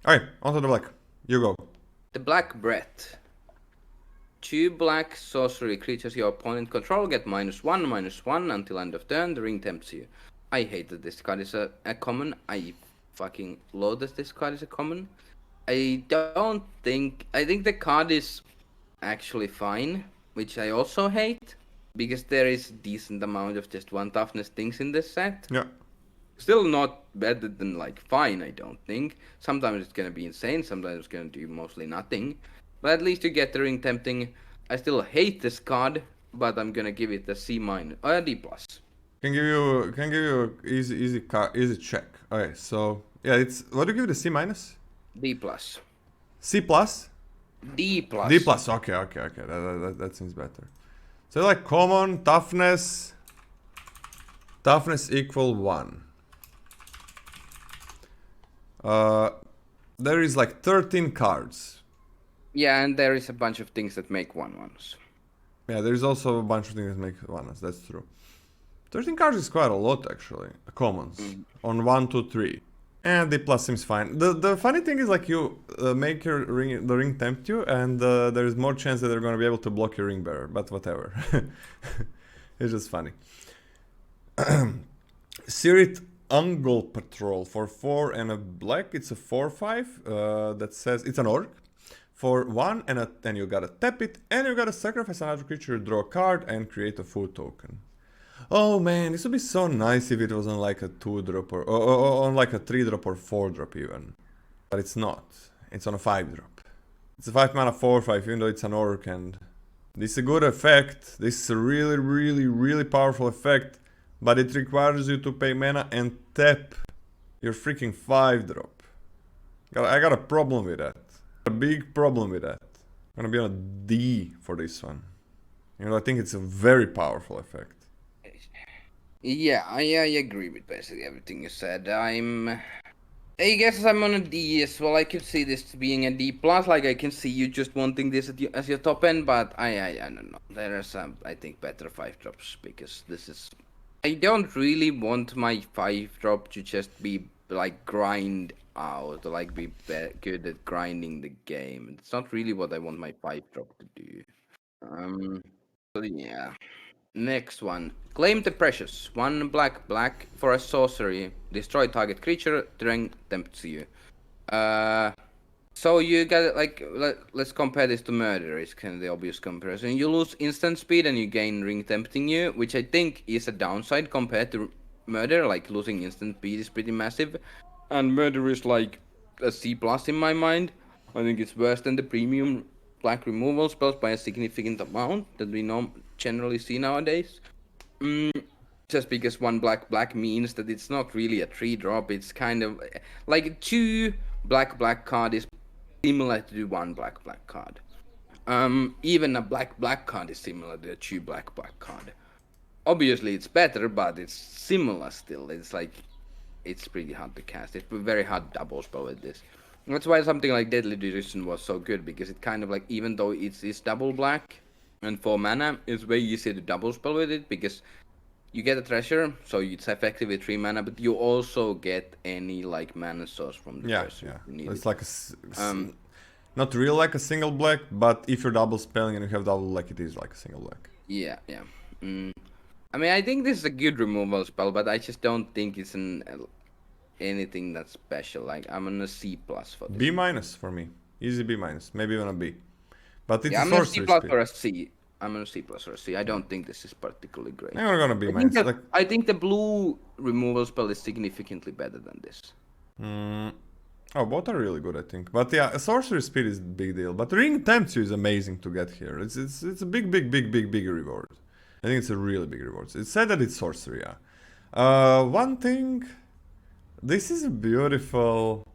Alright, on to the black. You go. The Black Breath. 2 black sorcery creatures your opponent control get -1/-1 until end of turn. The ring tempts you. I hate that this card is a common. I fucking loathe that this card is a common. I think the card is actually fine, which I also hate, because there is decent amount of just 1 toughness things in this set. Yeah. Still not better than like fine, I don't think. Sometimes it's gonna be insane, sometimes it's gonna do mostly nothing. But at least you get the ring tempting. I still hate this card, but I'm gonna give it a C minus or a D plus. Can give you easy check. Okay, so yeah, it's what do you give it a C minus? D plus. C plus? D plus. D plus. Okay. That seems better. So like common toughness equal 1. There is like 13 cards. Yeah, and there is a bunch of things that make 1/1s. Yeah, there is also a bunch of things that make 1s. That's true. 13 cards is quite a lot actually. Commons on 1, 2, 3. And D plus seems fine. The funny thing is like you make the ring tempt you, and there is more chance that they're gonna be able to block your ring bearer. But whatever, it's just funny. Sirit Ungle Patrol for 4 and a black. It's a 4/5 that says it's an orc. For 1 and then you gotta tap it, and you gotta sacrifice another creature, draw a card, and create a food token. Oh man, this would be so nice if it was on like a 2-drop or on like a 3-drop or 4-drop even. But it's not. It's on a 5-drop. It's a 5 mana 4/5 even though it's an orc, and this is a good effect. This is a really powerful effect, but it requires you to pay mana and tap your freaking 5-drop. I got a problem with that. A big problem with that. I'm gonna be on a D for this one. You know, I think it's a very powerful effect. Yeah, I agree with basically everything you said. I guess I'm on a D as well. I could see this being a D plus. Like I can see you just wanting this as your top end, but I don't know. There are some I think better 5-drops, because this is. I don't really want my 5-drop to just be like grind out, or like be good at grinding the game. It's not really what I want my 5-drop to do. So yeah. Next one. Claim the Precious. 1 black for a sorcery. Destroy target creature. Ring tempts you. So you get like let's compare this to Murder. It's kind of the obvious comparison. You lose instant speed and you gain ring tempting you, which I think is a downside compared to Murder. Like losing instant speed is pretty massive, and Murder is like a C plus in my mind. I think it's worse than the premium black removal spells by a significant amount that we generally see nowadays. Just because 1 black means that it's not really a 3-drop. It's kind of like 2 black card is similar to 1 black card. Even a black card is similar to a 2 black card. Obviously it's better, but it's similar still. It's like it's pretty hard to cast. It's very hard to double spell with this. That's why something like Deadly Decision was so good, because it kind of like, even though it's double black and 4 mana, it's way easier to double spell with it, because you get a treasure, so it's effectively 3 mana, but you also get any like mana source from the treasure. Yeah. It's like not really like a single black, but if you're double spelling and you have double black, it is like a single black. Yeah. I mean, I think this is a good removal spell, but I just don't think it's anything that's special. Like I'm on a C plus for this. B minus for me, easy B minus, maybe even a B. But it's I'm on a C plus or a C. I'm on a C plus or a C. I don't think this is particularly great. I'm gonna be minus. I think the blue removal spell is significantly better than this. Oh, both are really good, I think. But yeah, sorcery speed is a big deal. But ring tempts you is amazing to get here. It's a big reward. I think it's a really big reward. It's said that it's sorcery, yeah. One thing, this is a beautiful.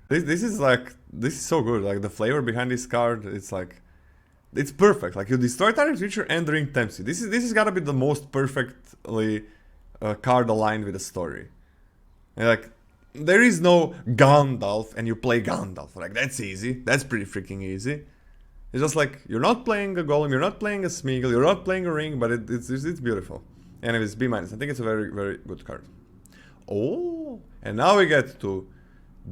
This is so good. Like the flavor behind this card, it's perfect. Like you destroy target creature and the ring tempts you. This is gotta be the most perfectly card aligned with the story. And like there is no Gandalf and you play Gandalf. Like that's easy. That's pretty freaking easy. It's just like you're not playing a golem, you're not playing a Smeagol, you're not playing a ring, but it's beautiful. Anyways, B minus. I think it's a very good card. Oh, And now we get to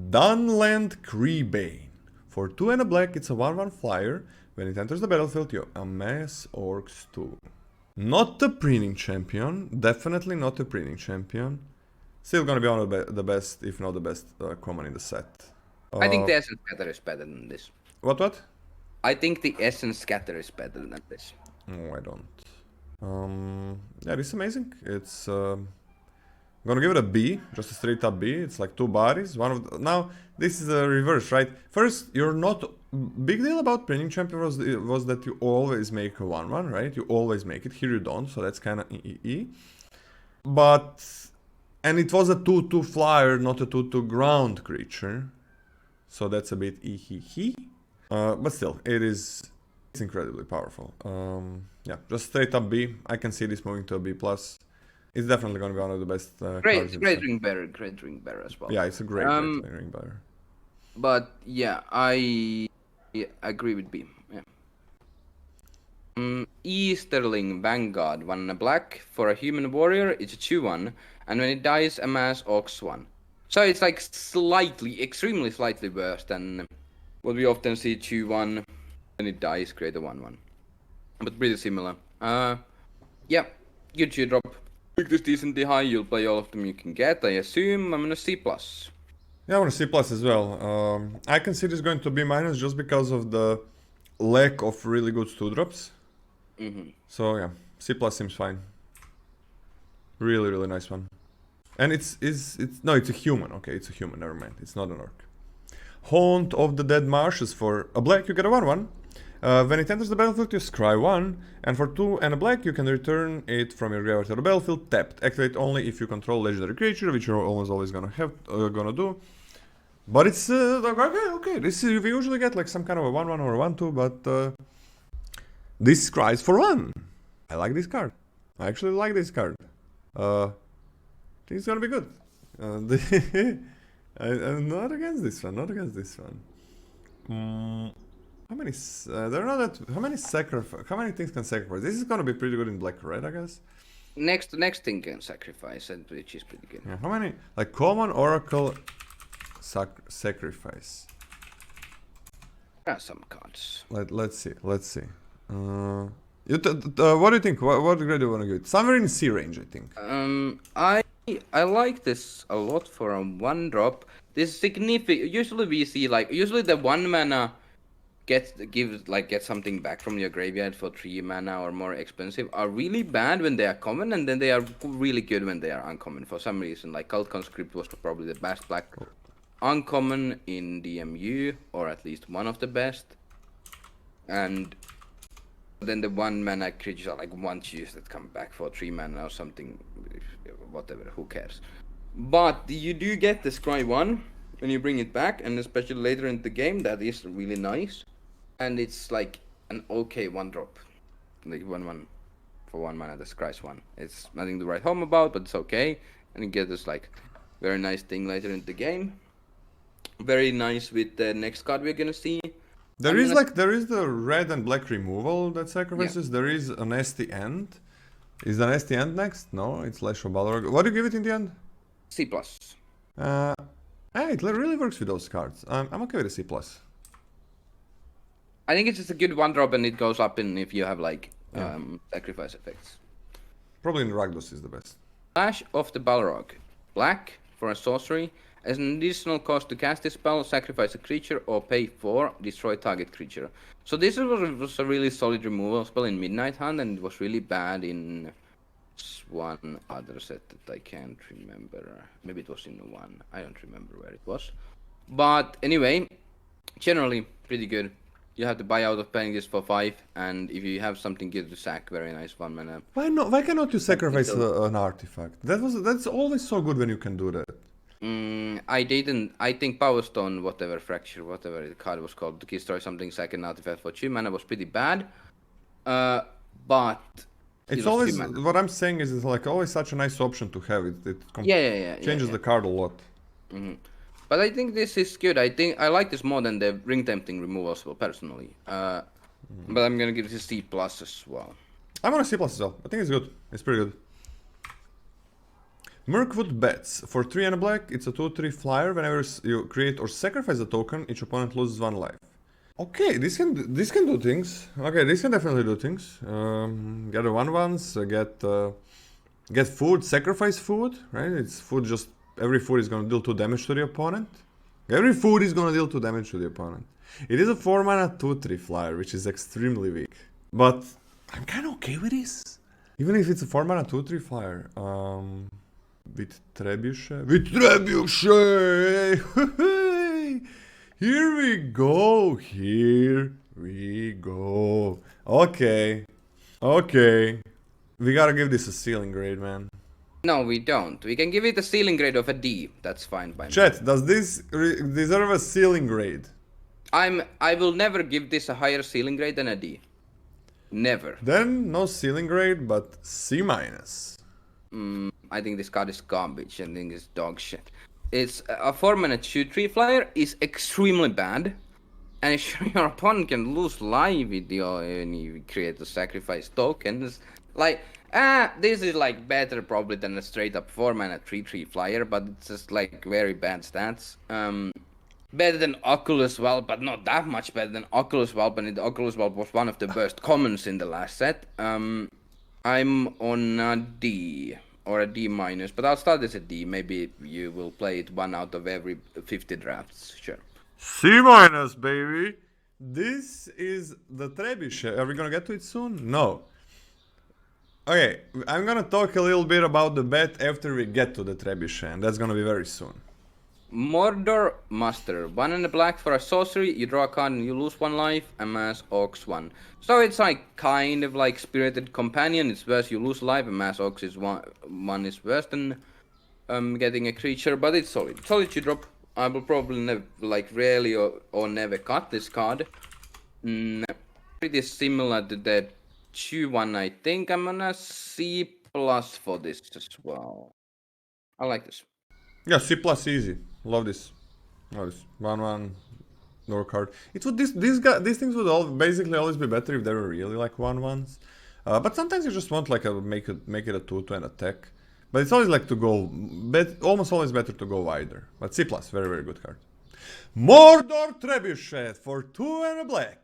Dunland Creebane. For 2 and a black, it's a 1/1 flyer. When it enters the battlefield, you amass orcs too. Not the printing champion. Definitely not the printing champion. Still gonna be one of the best, if not the best, common in the set. I think the Essence Scatter is better than this. What? I think the Essence Scatter is better than this. No, I don't. Yeah, this is amazing. It's I'm gonna give it a B, just a straight up B. It's like 2 bodies. Now this is a reverse, right? First, you're not big deal about printing champion was that you always make a 1/1, right? You always make it. Here you don't, so that's kind of E. And it was a 2/2 flyer, not a 2/2 ground creature, so that's a bit E. But still, it's incredibly powerful. Yeah, just straight up B. I can see this moving to a B plus. It's definitely gonna be one of the best cards. Great ring bearer as well. Yeah, it's a great ring bearer. But yeah, I agree with B. Yeah. Easterling Vanguard, 1 and a black. For a human warrior, it's a 2/1, and when it dies, amass Ox 1. So it's like extremely slightly worse than what we often see 2/1. When it dies, create a 1/1. But pretty similar. Yeah, good 2-drop. Pick this decently high, you'll play all of them you can get, I assume. I'm gonna C+. Yeah, I want to C plus as well. I can see this going to B minus just because of the lack of really good 2-drops. So yeah, C plus seems fine. Really nice one. And it's a human. Okay, it's a human. Never mind. It's not an orc. Haunt of the Dead Marshes. For a black, you get a 1/1. When it enters the battlefield, you scry 1, and for 2 and a black, you can return it from your graveyard to the battlefield tapped. Activate only if you control legendary creature, which you're always gonna do. But it's okay. This is, we usually get like some kind of a 1/1 or a 1/2, but this scries for 1. I like this card. I actually like this card. I think it's gonna be good. I'm not against this one. How many? There are not that. How many things can sacrifice? This is gonna be pretty good in black, right? I guess. Next thing can sacrifice, and which is pretty good. Yeah. How many? Like common, oracle, sacrifice. There are some cards. Let's see. What do you think? What grade do you want to give it? Somewhere in C range, I think. I like this a lot for a 1-drop. This is significant. Usually we see usually the 1 mana get something back from your graveyard for 3 mana or more expensive are really bad when they are common, and then they are really good when they are uncommon for some reason. Like Cult Conscript was probably the best black uncommon in DMU, or at least one of the best. And then the 1 mana creatures are like 1/2 that come back for 3 mana or something, whatever, who cares. But you do get the Scry 1 when you bring it back, and especially later in the game, that is really nice. And it's like an okay 1-drop. Like 1/1 for 1 mana, the Scry's 1. It's nothing to write home about, but it's okay. And you get this like very nice thing later in the game. Very nice with the next card we're gonna see. There is the red and black removal that sacrifices. Yeah. There is a nasty end. Is the nasty end next? No, it's Lash of Balrog. What do you give it in the end? C+. It really works with those cards. I'm okay with a C+. I think it's just a good 1-drop, and it goes up in if you have sacrifice effects. Probably in Rakdos is the best. Lash of the Balrog. Black for a sorcery. As an additional cost to cast this spell, sacrifice a creature or pay 4, destroy target creature. So this was a really solid removal spell in Midnight Hunt, and it was really bad in one other set that I can't remember. Maybe it was in 1. I don't remember where it was. But anyway, generally pretty good. You have to buy out of paying this for 5, and if you have something good to sack, very nice 1 mana. Why not? Why cannot you sacrifice an artifact? That's always so good when you can do that. I didn't. I think Power Stone, whatever the card was called, to destroy something, sack an artifact for 2 mana was pretty bad. But it's always what I'm saying is it's like always such a nice option to have. It changes the card a lot. But I think this is good. I like this more than the ring tempting removal spell personally. But I'm gonna give this a C+ as well. I'm on a C+ as well. I think it's good. It's pretty good. Mirkwood Bets. For 3 and a black, it's a 2/3 flyer. Whenever you create or sacrifice a token, each opponent loses 1 life. Okay, this can do things. Okay, this can definitely do things. Get a 1/1s, get food, sacrifice food, right? It's food, just every food is gonna deal 2 damage to the opponent. Every food is gonna deal 2 damage to the opponent. It is a 4 mana 2/3 flyer, which is extremely weak. But I'm kinda okay with this. Even if it's a 4 mana 2/3 flyer. With Trebuchet. With Trebuchet! Here we go! Here we go. Okay. Okay. We gotta give this a ceiling grade, man. No, we don't. We can give it a ceiling grade of a D. That's fine by me. Chat, does this deserve a ceiling grade? I will never give this a higher ceiling grade than a D. Never. Then no ceiling grade, but C minus. I think this card is garbage. I think it's dog shit. It's a 4 mana 2/3 flyer is extremely bad. And if your opponent can lose life with your when you create the sacrifice tokens, like this is like better probably than a straight up 4 mana 3/3 flyer, but it's just like very bad stats. Better than Oculus Whelp, but not that much better than Oculus Whelp, and the Oculus Whelp was one of the worst commons in the last set. I'm on a D or a D minus, but I'll start as a D. Maybe you will play it 1 out of every 50 drafts, sure. C minus, baby. This is the Trebuchet. Are we gonna get to it soon? No. Okay, I'm gonna talk a little bit about the bet after we get to the Trebuchet, and that's gonna be very soon. Mordor Master. 1 and a black for a sorcery, you draw a card and you lose 1 life, amass Ox 1. So it's like kind of like Spirited Companion, it's worse you lose life, amass Ox is 1 is worse than getting a creature, but it's solid. Solid you drop. I will probably never, like rarely or never cut this card. Pretty similar to the 2-1, I think. I'm on a C plus for this as well. I like this. Yeah, C plus easy. Love this. Love this. 1/1 door card. It would these things would all basically always be better if they were really like 1/1s. But sometimes you just want like a make it a 2 to an attack. But it's always like to go, almost always better to go wider. But C plus, very very good card. Mordor Trebuchet for 2 and a black.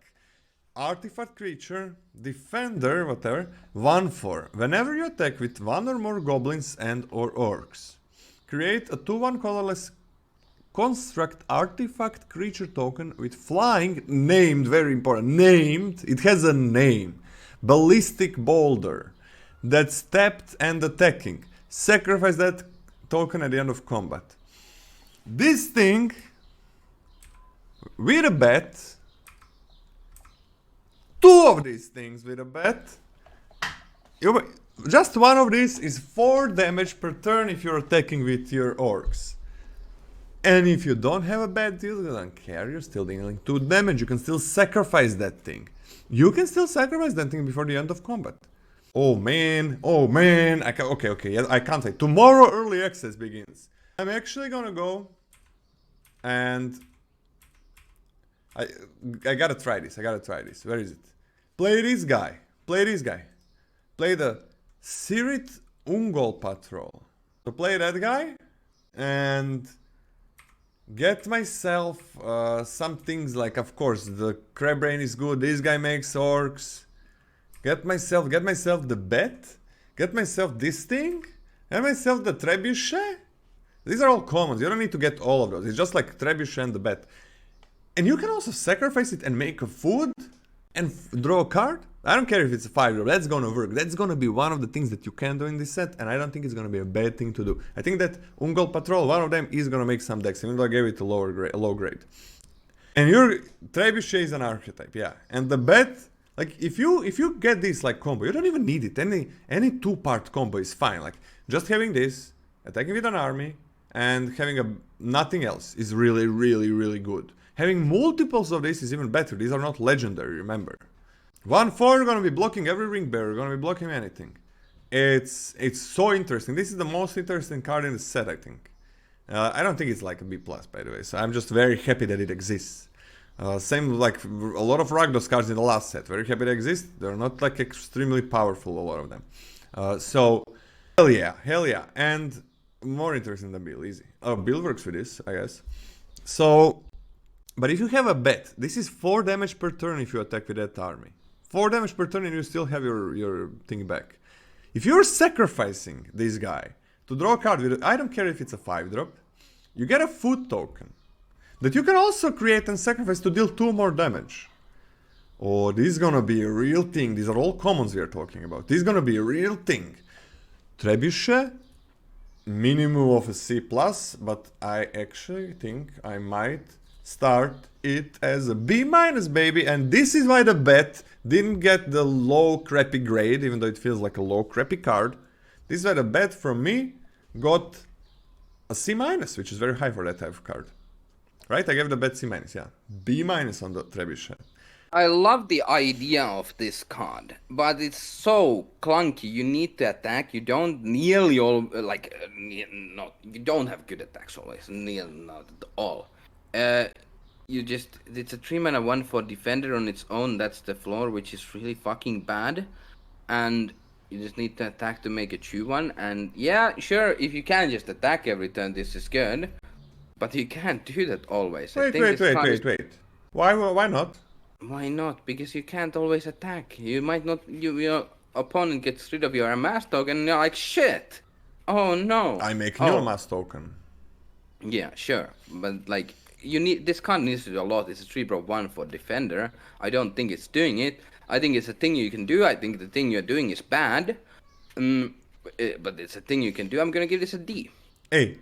Artifact creature, defender, whatever. 1/4. Whenever you attack with 1 or more goblins and or orcs, create a 2/1 colorless construct artifact creature token with flying, named, very important, named, it has a name, ballistic boulder, that's tapped and attacking. Sacrifice that token at the end of combat. This thing, with a bet, 2 of these things with a bet, just 1 of these is 4 damage per turn if you're attacking with your orcs. And if you don't have a bad deal, you don't care, you're still dealing 2 damage, you can still sacrifice that thing. You can still sacrifice that thing before the end of combat. Oh man, okay, yeah, I can't say. Tomorrow early access begins. I'm actually gonna go and I gotta try this, Where is it? Play this guy. Play the Sirit Ungol Patrol. So play that guy and get myself some things like, of course, the Crab Brain is good, this guy makes orcs. Get myself the bet, get myself this thing, and myself the Trebuchet. These are all commons, you don't need to get all of those, it's just like Trebuchet and the bet. And you can also sacrifice it and make a food and draw a card. I don't care if it's a 5-drop, that's gonna work. That's gonna be one of the things that you can do in this set, and I don't think it's gonna be a bad thing to do. I think that Ungol Patrol, one of them, is gonna make some decks, even though I gave it a low grade. And your Trebuchet is an archetype, yeah. And the bet, like if you get this like combo, you don't even need it. Any 2-part combo is fine. Like just having this, attacking with an army, and having nothing else is really, really, really good. Having multiples of this is even better. These are not legendary, remember. 1/4, you're gonna be blocking every ring bearer, you're gonna be blocking anything. It's so interesting. This is the most interesting card in the set, I think. I don't think it's like a B+, by the way, so I'm just very happy that it exists. Same like a lot of Rakdos cards in the last set, very happy they exist. They're not like extremely powerful, a lot of them. So, hell yeah. And more interesting than Bill, easy. Oh, Bill works with this, I guess. So, but if you have a bet, this is 4 damage per turn if you attack with that army. 4 damage per turn and you still have your thing back. If you're sacrificing this guy to draw a card with, I don't care if it's a 5-drop, you get a food token that you can also create and sacrifice to deal 2 more damage. Oh, this is gonna be a real thing. These are all commons we are talking about. This is gonna be a real thing. Trebuchet, minimum of a C+, but I actually think I might start it as a B-, baby, and this is why the bet didn't get the low crappy grade, even though it feels like a low crappy card. This is why the bet from me got a C-, which is very high for that type of card. Right? I gave the bet C-, yeah. B- on the Trebuchet. I love the idea of this card, but it's so clunky. You need to attack. You don't nearly all you don't have good attacks always. Nearly not at all. It's a 3-mana 1 for defender on its own. That's the floor, which is really fucking bad. And you just need to attack to make a 2-1. And yeah, sure, if you can just attack every turn, this is good. But you can't do that always. Wait. Why not? Why not? Because you can't always attack. You might not. Your opponent gets rid of your amass token, and you're like, shit. Oh no. I make new amass token. Yeah, sure, but like this card needs to do a lot. It's a 3-1 for defender. I don't think it's doing it. I think it's a thing you can do. I think the thing you're doing is bad. But it's a thing you can do. I'm gonna give this a D. Hey,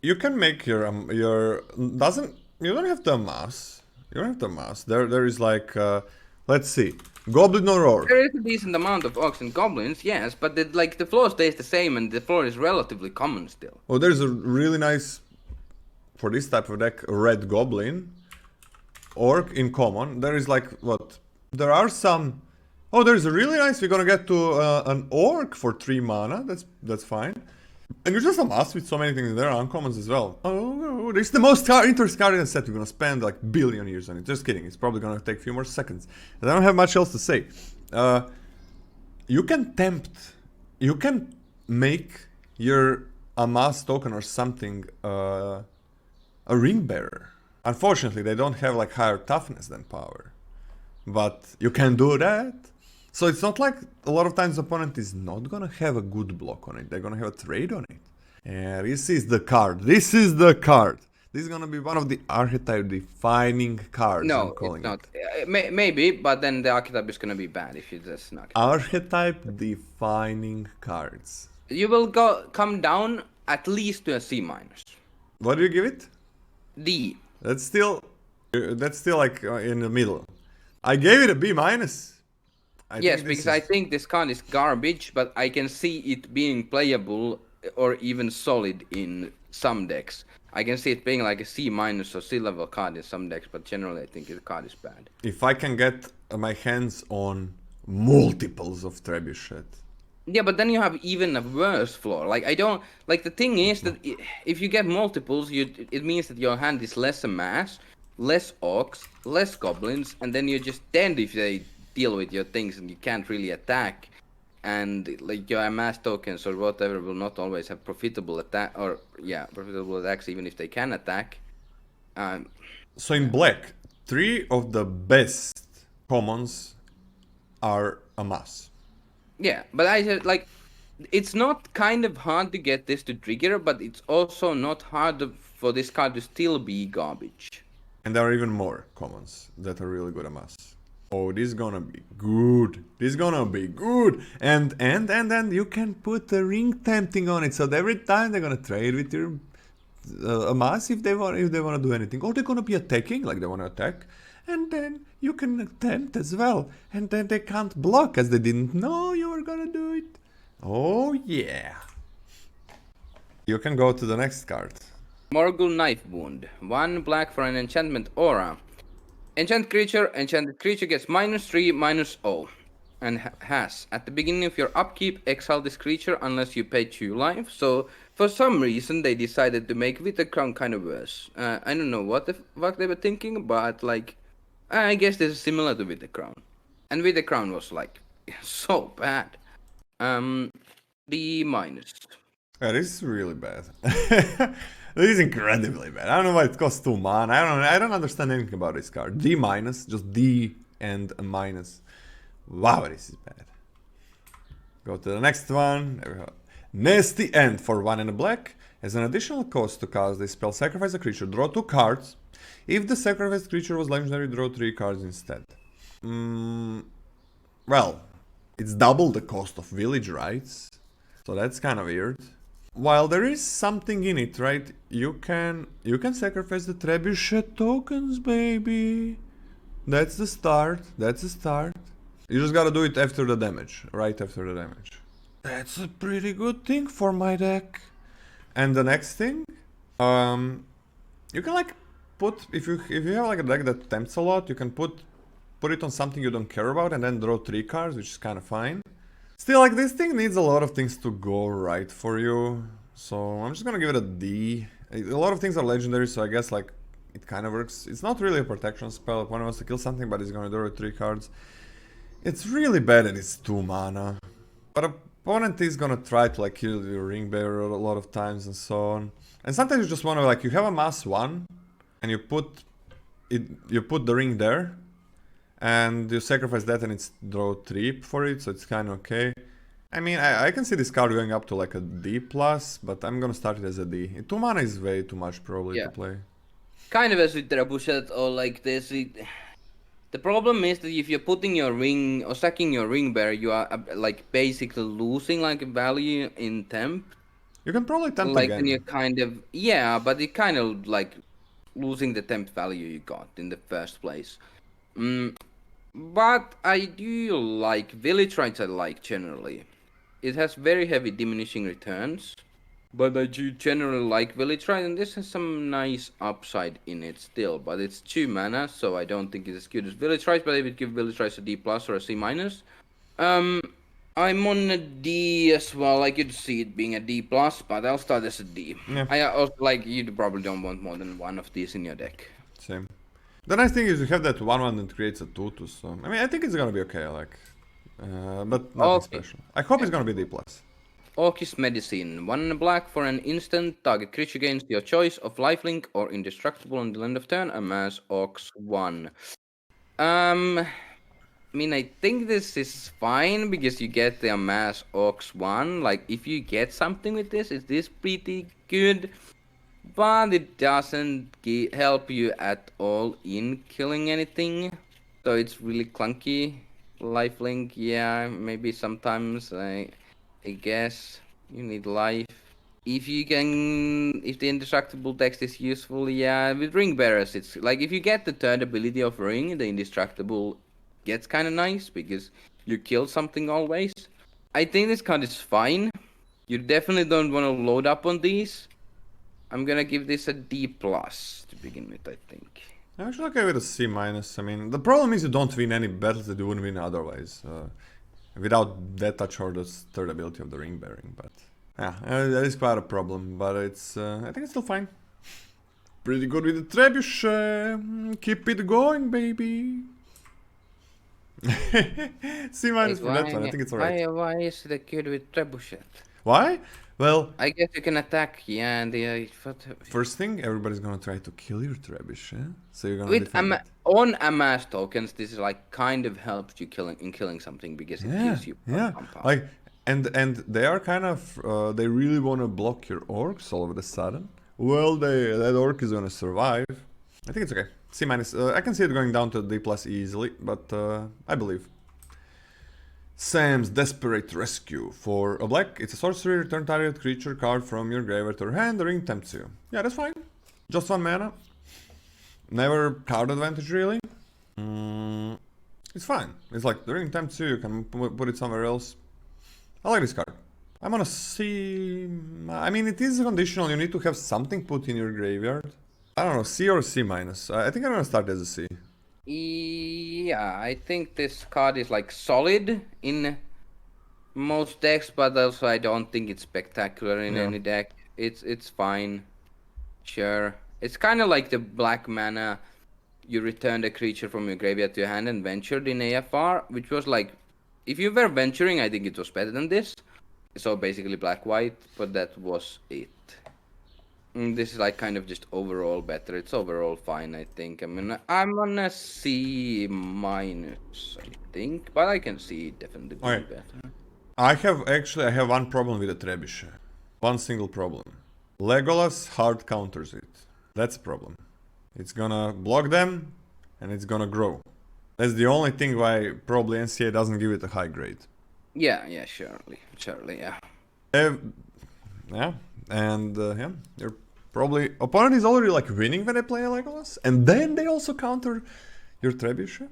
you can make your doesn't you don't have to amass. You don't have to amass. There is like let's see, goblin or orc. There is a decent amount of orcs and goblins, yes, but the floor stays the same, and the floor is relatively common still. Oh, there's a really nice, for this type of deck, red goblin, orc in common. There is like what? There are some. Oh, there's a really nice. We're gonna get to an orc for 3 mana. That's fine. And you're just amass with so many things. There are uncommons as well. Oh, this is the most interesting card in the set. We're gonna spend like billion years on it. Just kidding. It's probably gonna take a few more seconds. And I don't have much else to say. You can tempt. You can make your amass token or something a ring bearer. Unfortunately, they don't have like higher toughness than power. But you can do that. So it's not like a lot of times the opponent is not gonna have a good block on it. They're gonna have a trade on it. And this is the card. This is the card. This is gonna be one of the archetype defining cards. No, it's not. Maybe, but then the archetype is gonna be bad if you just knock it. Archetype defining cards. You will come down at least to a C-. What do you give it? D. That's still like in the middle. I gave it a B-. Yes, because I think this card is garbage, but I can see it being playable or even solid in some decks. I can see it being like a C- or C-level card in some decks, but generally I think the card is bad. If I can get my hands on multiples of Trebuchet. Yeah, but then you have even a worse floor. Like the thing is that if you get multiples, it means that your hand is less amass, less orcs, less goblins, and then you're just dead if they deal with your things and you can't really attack, and like your amass tokens or whatever will not always have profitable attacks even if they can attack. So in black, 3 of the best commons are amass. Yeah, but I said like it's not kind of hard to get this to trigger, but it's also not hard for this card to still be garbage. And there are even more commons that are really good amass. Oh, this is gonna be good. This is gonna be good. And then you can put the ring tempting on it. So every time they're gonna trade with your amass if they want to do anything. Or they're gonna be attacking, like they wanna attack. And then you can tempt as well. And then they can't block as they didn't know you were gonna do it. Oh yeah. You can go to the next card. Morgul Knife Wound. 1 black for an enchantment aura. Enchanted creature gets -3, -0. And has, at the beginning of your upkeep, exile this creature unless you pay 2 life. So, for some reason, they decided to make With the Crown kind of worse. I don't know what the fuck they were thinking, but, like, I guess this is similar to With the Crown. And With the Crown was, like, so bad. D-. Yeah, this is really bad. This is incredibly bad. I don't know why it costs 2 mana. I don't understand anything about this card. D minus, just D and a minus. Wow, this is bad. Go to the next one. There we go. Nasty End for 1 and a black. As an additional cost to cast this spell, sacrifice a creature, draw 2 cards. If the sacrificed creature was legendary, draw 3 cards instead. Well, it's double the cost of village rights, so that's kind of weird. While there is something in it, right? You can sacrifice the trebuchet tokens, baby. That's the start. That's the start. You just gotta do it after the damage, right after the damage. That's a pretty good thing for my deck. And the next thing, you can like put if you have like a deck that tempts a lot, you can put it on something you don't care about and then draw 3 cards, which is kind of fine. Still, like, this thing needs a lot of things to go right for you, so I'm just gonna give it a D. A lot of things are legendary, so I guess like it kind of works. It's not really a protection spell. If one wants to kill something, but he's gonna draw 3 cards. It's really bad and it's 2 mana. But opponent is gonna try to like kill your ring bearer a lot of times and so on. And sometimes you just wanna like you have a mass 1 and you put the ring there. And you sacrifice that and it's draw 3 for it, so it's kind of okay. I mean, I can see this card going up to like a D+, but I'm gonna start it as a D. 2 mana is way too much probably to play. Kind of as with Trebuchet or like this. The problem is that if you're putting your ring or stacking your ring bearer, you are like basically losing like value in temp. You can probably tempt like, again. Then you kind of but you kind of like losing the temp value you got in the first place. But I do like village rights. I like generally. It has very heavy diminishing returns, but I do generally like village rights, and this has some nice upside in it still. But it's 2 mana, so I don't think it's as good as village rights. But I would give village rights a D+ or a C-. I'm on a D as well. I could see it being a D+, but I'll start as a D. Yeah. I also like you probably don't want more than one of these in your deck. Same. The nice thing is you have that 1/1 that creates a 2/2, so I mean I think it's gonna be okay, like, but nothing special. I hope it's gonna be D+. Orcus Medicine. 1 and a black for an instant. Target creature gains your choice of lifelink or indestructible on the end of turn. Amass Ox 1. I mean, I think this is fine because you get the Amass Ox 1. Like, if you get something with this, is this pretty good? But it doesn't help you at all in killing anything. So it's really clunky. Lifelink, yeah, maybe sometimes I guess you need life. If the indestructible text is useful, yeah. With ring bearers, it's like if you get the third ability of ring, the indestructible gets kind of nice because you kill something always. I think this card is fine. You definitely don't want to load up on these. I'm gonna give this a D+ to begin with, I think. I'm actually okay with a C-. I mean, the problem is you don't win any battles that you wouldn't win otherwise. Without that touch or the third ability of the ring bearing, but yeah, that is quite a problem, but it's, I think it's still fine. Pretty good with the trebuchet. Keep it going, baby. C- for that one, I think it's alright. Why is it good with trebuchet? Why? Well, I guess you can attack, yeah, and first thing, everybody's gonna try to kill your trebuchet, so you're gonna with defend it. on amass tokens, this is like kind of helps you killing something because it gives you compound. Like, and they are kind of they really want to block your orcs all of a sudden. Well, that orc is gonna survive. I think it's okay. C-. I can see it going down to D+ easily, but I believe. Sam's Desperate Rescue. For a black, it's a sorcery, return target creature card from your graveyard to your hand, the ring tempts you. Yeah, that's fine. Just 1 mana. Never card advantage, really. It's fine. It's like, the ring tempts you, you can put it somewhere else. I like this card. I'm gonna see... I mean, it is conditional, you need to have something put in your graveyard. I don't know, C or C-. I think I'm gonna start as a C. Yeah, I think this card is like solid in most decks, but also I don't think it's spectacular in any deck. It's fine. Sure. It's kind of like the black mana. You returned a creature from your graveyard to your hand and ventured in AFR, which was like, if you were venturing, I think it was better than this. So basically black-white, but that was it. This is like kind of just overall better. It's overall fine, I think. I mean, I'm on a C minus, I think, but I can see it definitely being Okay. better. I have one problem with the trebuchet. One single problem. Legolas hard counters it. That's a problem. It's gonna block them, and it's gonna grow. That's the only thing why probably NCA doesn't give it a high grade. Yeah, surely, yeah. Uh, yeah, and yeah, your probably opponent is already like winning when they play Legolas, and then they also counter your trebuchet.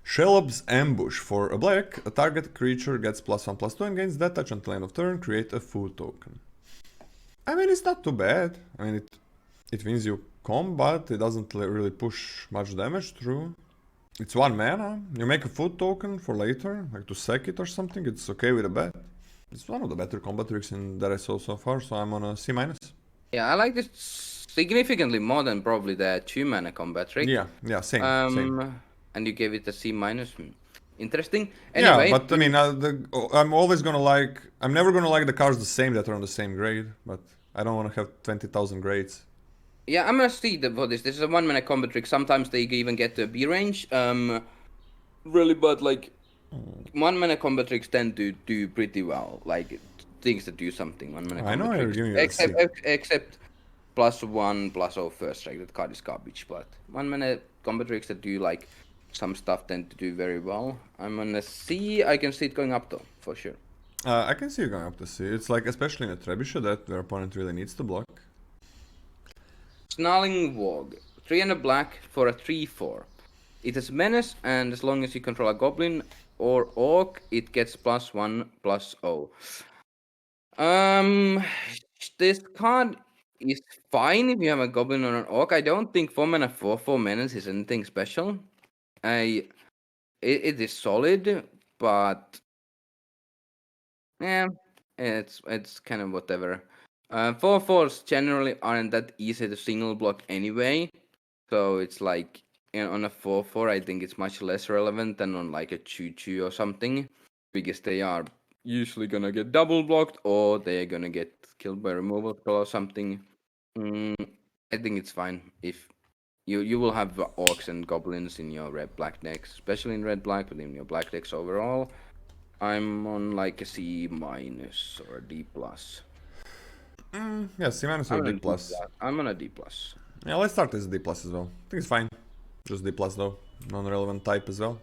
Shelob's Ambush. For a black, a target creature gets +1/+2 and gains that touch until end of turn. Create a food token. I mean, it's not too bad. I mean, it wins you combat. It doesn't really push much damage through. It's 1 mana. You make a food token for later, like to sack it or something. It's okay with a bet. It's one of the better combat tricks that I saw so far, so I'm on a C minus. Yeah, I like this significantly more than probably the 2-mana combat trick. Yeah, same. And you gave it a C minus. Interesting. Yeah, Anyway, but I mean, I'm always gonna like. I'm never gonna like the cards the same that are on the same grade. But I don't want to have 20,000 grades. yeah, I'm gonna see for this. This is a 1-mana combat trick. Sometimes they even get to B range. Really, but like 1-mana combat tricks tend to do pretty well. Like things that do something. 1-mana I know combat you're tricks. giving it a C. Except +1/+0 first strike. That card is garbage. But 1-mana combat tricks that do like some stuff tend to do very well. I'm on a C. I can see it going up though, for sure. I can see you going up to C. It's like, especially in a trebuchet, that their opponent really needs to block. Snarling Wog. 3 and a black for a 3/4. It has menace, and as long as you control a goblin or orc, it gets +1/+0. This card is fine if you have a goblin or an orc. I don't think 4-mana 4/4 menace is anything special. It is solid, but yeah, it's kind of whatever. 4/4s generally aren't that easy to single block anyway, so it's like on a 4/4, I think it's much less relevant than on like a 2/2 or something, because they are usually gonna get double blocked or they're gonna get killed by removal spell or something. I think it's fine if you will have orcs and goblins in your red black decks, especially in red black, but in your black decks overall. I'm on like a C minus or a D plus. Yeah, C minus or D plus. I'm on a D plus. Yeah, let's start as D plus as well. I think it's fine. Just D plus though. Non-relevant type as well.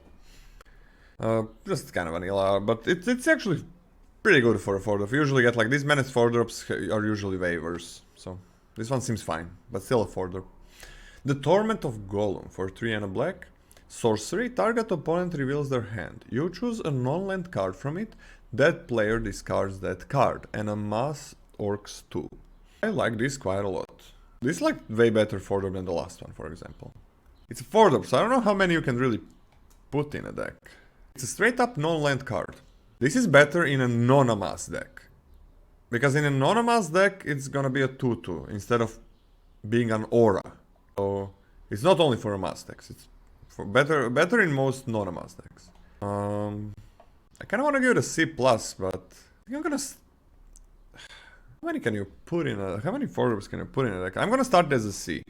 Just kind of vanilla, but it's actually pretty good for a 4-drop. You usually get like these menace 4-drops are usually waivers, so this one seems fine, but still a 4-drop. The Torment of Gollum for 3 and a black. Sorcery, target opponent reveals their hand. You choose a non-land card from it, that player discards that card, and amass orcs too. I like this quite a lot. This is like way better 4-drop than the last one, for example. It's a 4-drop, so I don't know how many you can really put in a deck. It's a straight up non-land card. This is better in a non-amass deck. Because in a non-amass deck, it's gonna be a 2/2 instead of being an aura. So it's not only for amass decks, it's for better in most non-amass decks. I kinda wanna give it a C+, but I think I'm gonna... How many can you put in a... How many 4-drops can you put in a deck? I'm gonna start as a C.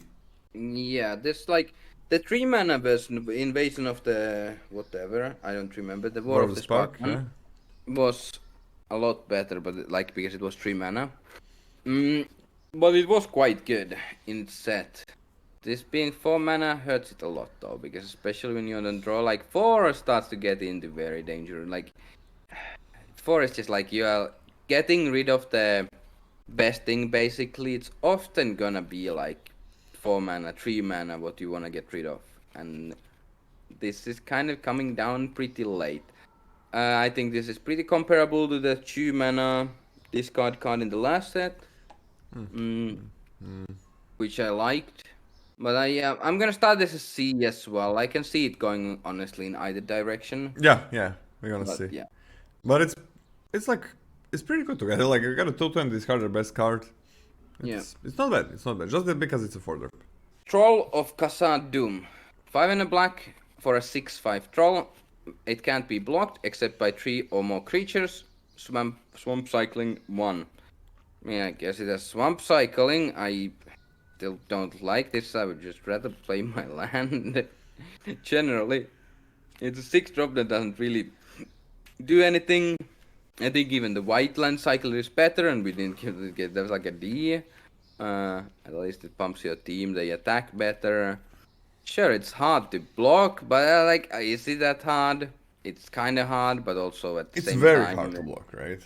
Yeah, this like the 3-mana version, Invasion of the whatever, I don't remember, the War of the Spark yeah. was a lot better, but like because it was 3-mana. But it was quite good in its set. This being 4-mana hurts it a lot though, because especially when you're on draw, like 4 starts to get into very dangerous. Like 4 is just like you are getting rid of the best thing basically. It's often gonna be like 4-mana, 3-mana what you wanna get rid of. And this is kind of coming down pretty late. I think this is pretty comparable to the 2-mana discard card in the last set. Which I liked. But I'm gonna start this as C as well. I can see it going honestly in either direction. Yeah, we're gonna But see. yeah. But it's like it's pretty good together. Like you got a 2/2 and discard the best card. It's not bad. It's not bad. Just because it's a 4-drop. Troll of Khazad Doom. 5 and a black for a 6/5 troll. It can't be blocked except by 3 or more creatures. Swamp Cycling 1. Yeah, I guess it has Swamp Cycling. I still don't like this. I would just rather play my land. Generally, it's a 6-drop that doesn't really do anything. I think even the white land cycle is better, and we didn't get there was like a D. At least it pumps your team. They attack better. Sure, it's hard to block, but is it that hard? It's kind of hard, but also at the It's same very time. hard to block, right?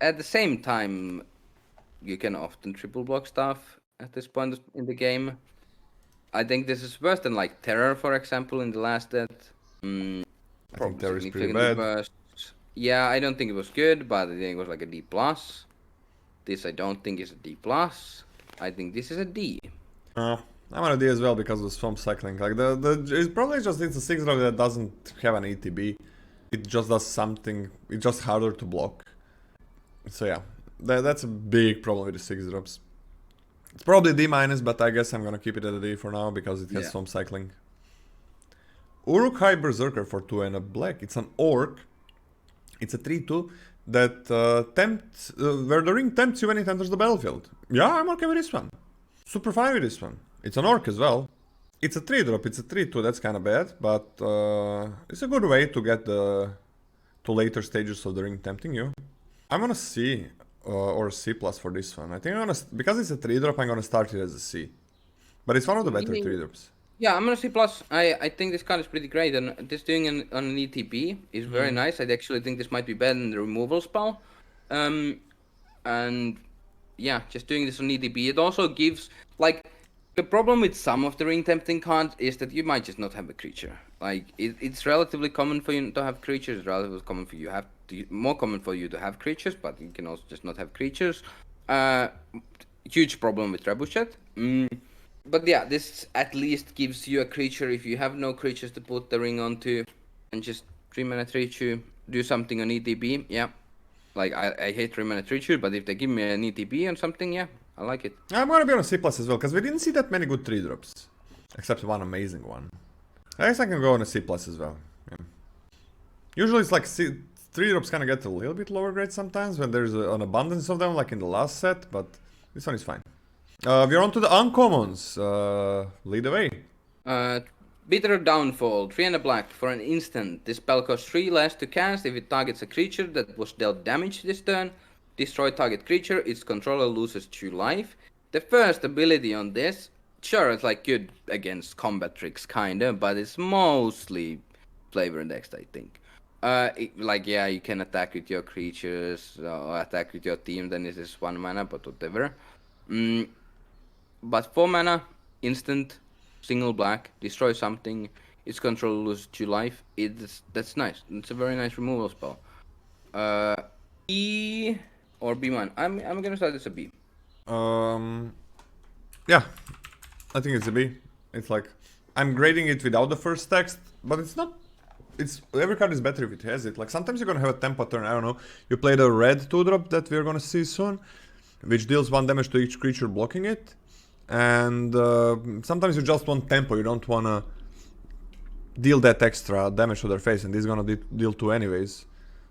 At the same time, you can often triple block stuff at this point in the game. I think this is worse than like Terror, for example, in the last death. I think Probably Terror is pretty significantly bad. worse. Yeah, I don't think it was good, but I think it was like a D plus. This I don't think is a D plus. I think this is a D. I'm on a D as well because of Swamp Cycling. Like it's probably just it's a 6-drop that doesn't have an ETB. It just does something. It's just harder to block. So yeah, that's a big problem with the 6-drops. It's probably D minus, but I guess I'm gonna keep it at a D for now because it has Swamp Cycling. Uruk-hai Berserker for 2 and a black. It's an orc. It's a 3/2 that tempts where the ring tempts you when it enters the battlefield. Yeah, I'm okay with this one. Super fine with this one. It's an orc as well. It's a 3-drop. It's a 3/2. That's kind of bad, but it's a good way to get to later stages of the ring tempting you. I'm gonna C or C plus for this one. I think I'm gonna because it's a 3-drop. I'm gonna start it as a C, but it's one of the better 3-drops. Yeah, I'm gonna C plus. I think this card is pretty great, and this doing on an ETB is very nice. I actually think this might be better than the removal spell. And yeah, just doing this on ETB, it also gives like the problem with some of the ring tempting cards is that you might just not have a creature. Like it's relatively common for you to have creatures. It's relatively common for you have to, more common for you to have creatures, but you can also just not have creatures. Huge problem with Trebuchet. But yeah, this at least gives you a creature if you have no creatures to put the ring onto, and just 3-mana 3/2, do something on ETB. Yeah, like I hate 3-mana 3/2, but if they give me an ETB on something, yeah, I like it. I'm gonna be on a C plus as well because we didn't see that many good 3-drops, except one amazing one. I guess I can go on a C plus as well. Yeah. Usually it's like 3-drops kind of get a little bit lower grade sometimes when there's an abundance of them, like in the last set, but this one is fine. We're on to the uncommons. Lead the way. Bitter Downfall, 3 and a black for an instant. This spell costs 3 less to cast if it targets a creature that was dealt damage this turn. Destroy target creature, its controller loses 2 life. The first ability on this, sure, it's like good against combat tricks, kinda, but it's mostly flavor indexed, I think. Yeah, you can attack with your creatures or attack with your team, then it is 1 mana, but whatever. But 4 mana, instant, single black, destroy something, its controller loses 2 life. That's nice. It's a very nice removal spell. E or B1? I'm gonna start this a B. Yeah, I think it's a B. It's like I'm grading it without the first text, but it's not. It's every card is better if it has it. Like sometimes you're gonna have a tempo turn. I don't know. You play the red 2-drop that we're gonna see soon, which deals 1 damage to each creature blocking it. And sometimes you just want tempo, you don't wanna deal that extra damage to their face, and this is gonna deal 2 anyways.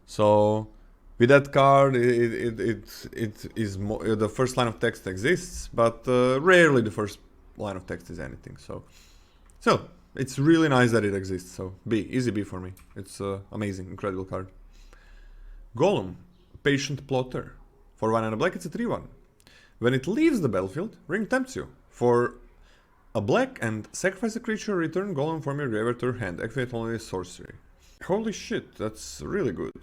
So with that card, it is the first line of text exists, but rarely the first line of text is anything. So it's really nice that it exists. So B, easy B for me. It's amazing, incredible card. Golem, Patient Plotter. For 1 and a black, it's a 3/1. When it leaves the battlefield, ring tempts you. For a black and sacrifice a creature, return Golem from your graveyard to your hand. Activate only a sorcery. Holy shit, that's really good.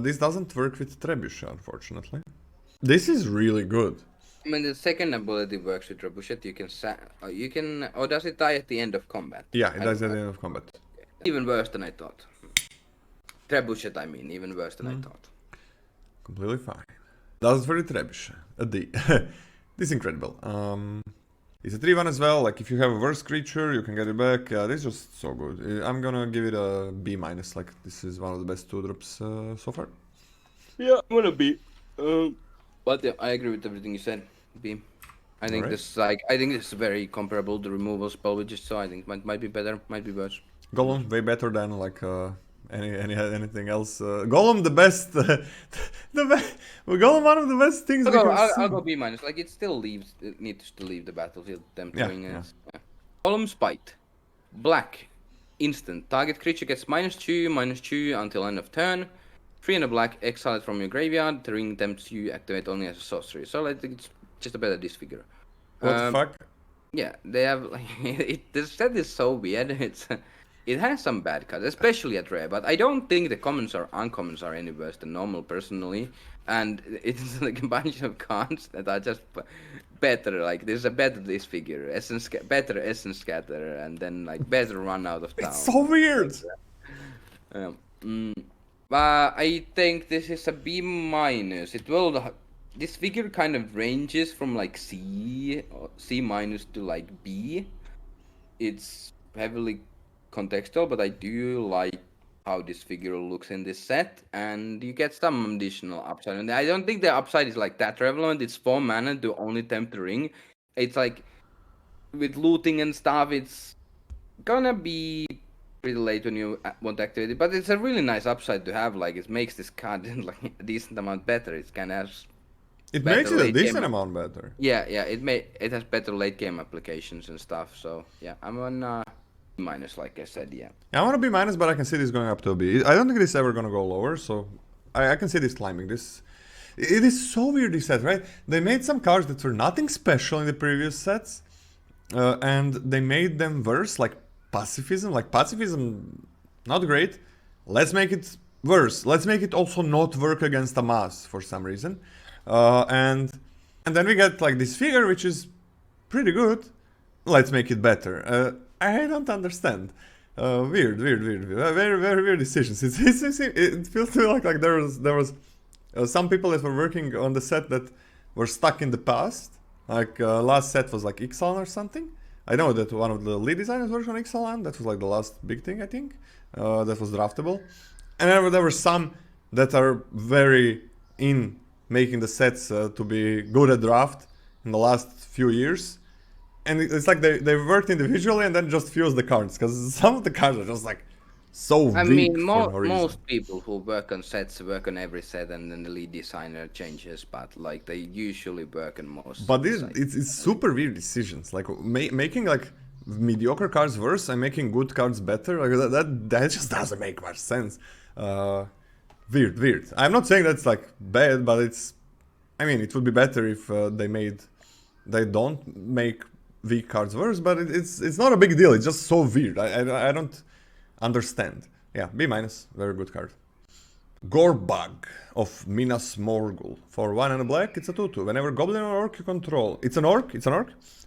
This doesn't work with Trebuchet, unfortunately. This is really good. I mean, the second ability works with Trebuchet. You can, or does it die at the end of combat? Yeah, it dies at the end of combat. Even worse than I thought. Trebuchet, I mean, even worse than I thought. Completely fine. That's for the Trebuchet. A D. This is incredible. It's a 3/1 as well. Like if you have a worse creature, you can get it back. This is just so good. I'm gonna give it a B minus. Like this is one of the best 2-drops so far. Yeah, I'm gonna B. But yeah, I agree with everything you said. B. I think this is very comparable. The removal spell we just saw. I think might be better, might be worse. Golem way better than like Anything else? Golem the best. Golem one of the best things we have I'll seen. go B minus. Like it still leaves. It needs to leave the battlefield. Them Yeah, doing yeah. it. Yeah. Column Spite. Black. Instant. Target creature gets -2/-2 until end of turn. 3 and a black. Exile it from your graveyard. The ring tempts you. Activate only as a sorcery. So like it's just a better disfigure. What the fuck? Yeah, they have like the set is so weird. It has some bad cards, especially at rare. But I don't think the commons or uncommons are any worse than normal, personally. And it's like a bunch of cards that are just better. Like there's a better disfigure, better essence scatter, and then like better run out of town. It's so weird. I think this is a B minus. This figure kind of ranges from like C or C minus to like B. It's heavily contextual, but I do like how this figure looks in this set, and you get some additional upside. And I don't think the upside is like that relevant. It's 4 mana to only tempt the ring. It's like with looting and stuff, it's gonna be pretty late when you want to activate it, but it's a really nice upside to have. Like it makes this card like a decent amount better. It's kind of It better makes it a late game decent amount better. Yeah, it has better late game applications and stuff. So yeah, I'm on B minus, like I said. Yeah. I want to be minus, but I can see this going up to a B. I don't think this is ever gonna go lower, so I can see this climbing. It is so weird, this set, right? They made some cards that were nothing special in the previous sets, and they made them worse, like pacifism. Like pacifism, not great. Let's make it worse. Let's make it also not work against a mass for some reason. And then we get like this figure, which is pretty good. Let's make it better. I don't understand. Weird. Very, very weird decisions. It feels to me like there was some people that were working on the set that were stuck in the past. Like last set was like Ixalan or something. I know that one of the lead designers worked on Ixalan. That was like the last big thing, I think. That was draftable. And there were some that are very in making the sets to be good at draft in the last few years. And it's like they worked individually and then just fused the cards, because some of the cards are just like so weak. I mean, for no reason. most people who work on sets work on every set, and then the lead designer changes. But like they usually work on most. But it's super weird decisions, like making like mediocre cards worse and making good cards better. Like that just doesn't make much sense. Weird. I'm not saying that's like bad, but I mean, it would be better if they don't make weak cards worse. But it's not a big deal. It's just so weird. I don't understand. Yeah, B minus, very good card. Gorbug of Minas Morgul. For 1 and a black, it's a 2/2. Whenever goblin or orc you control, it's an orc.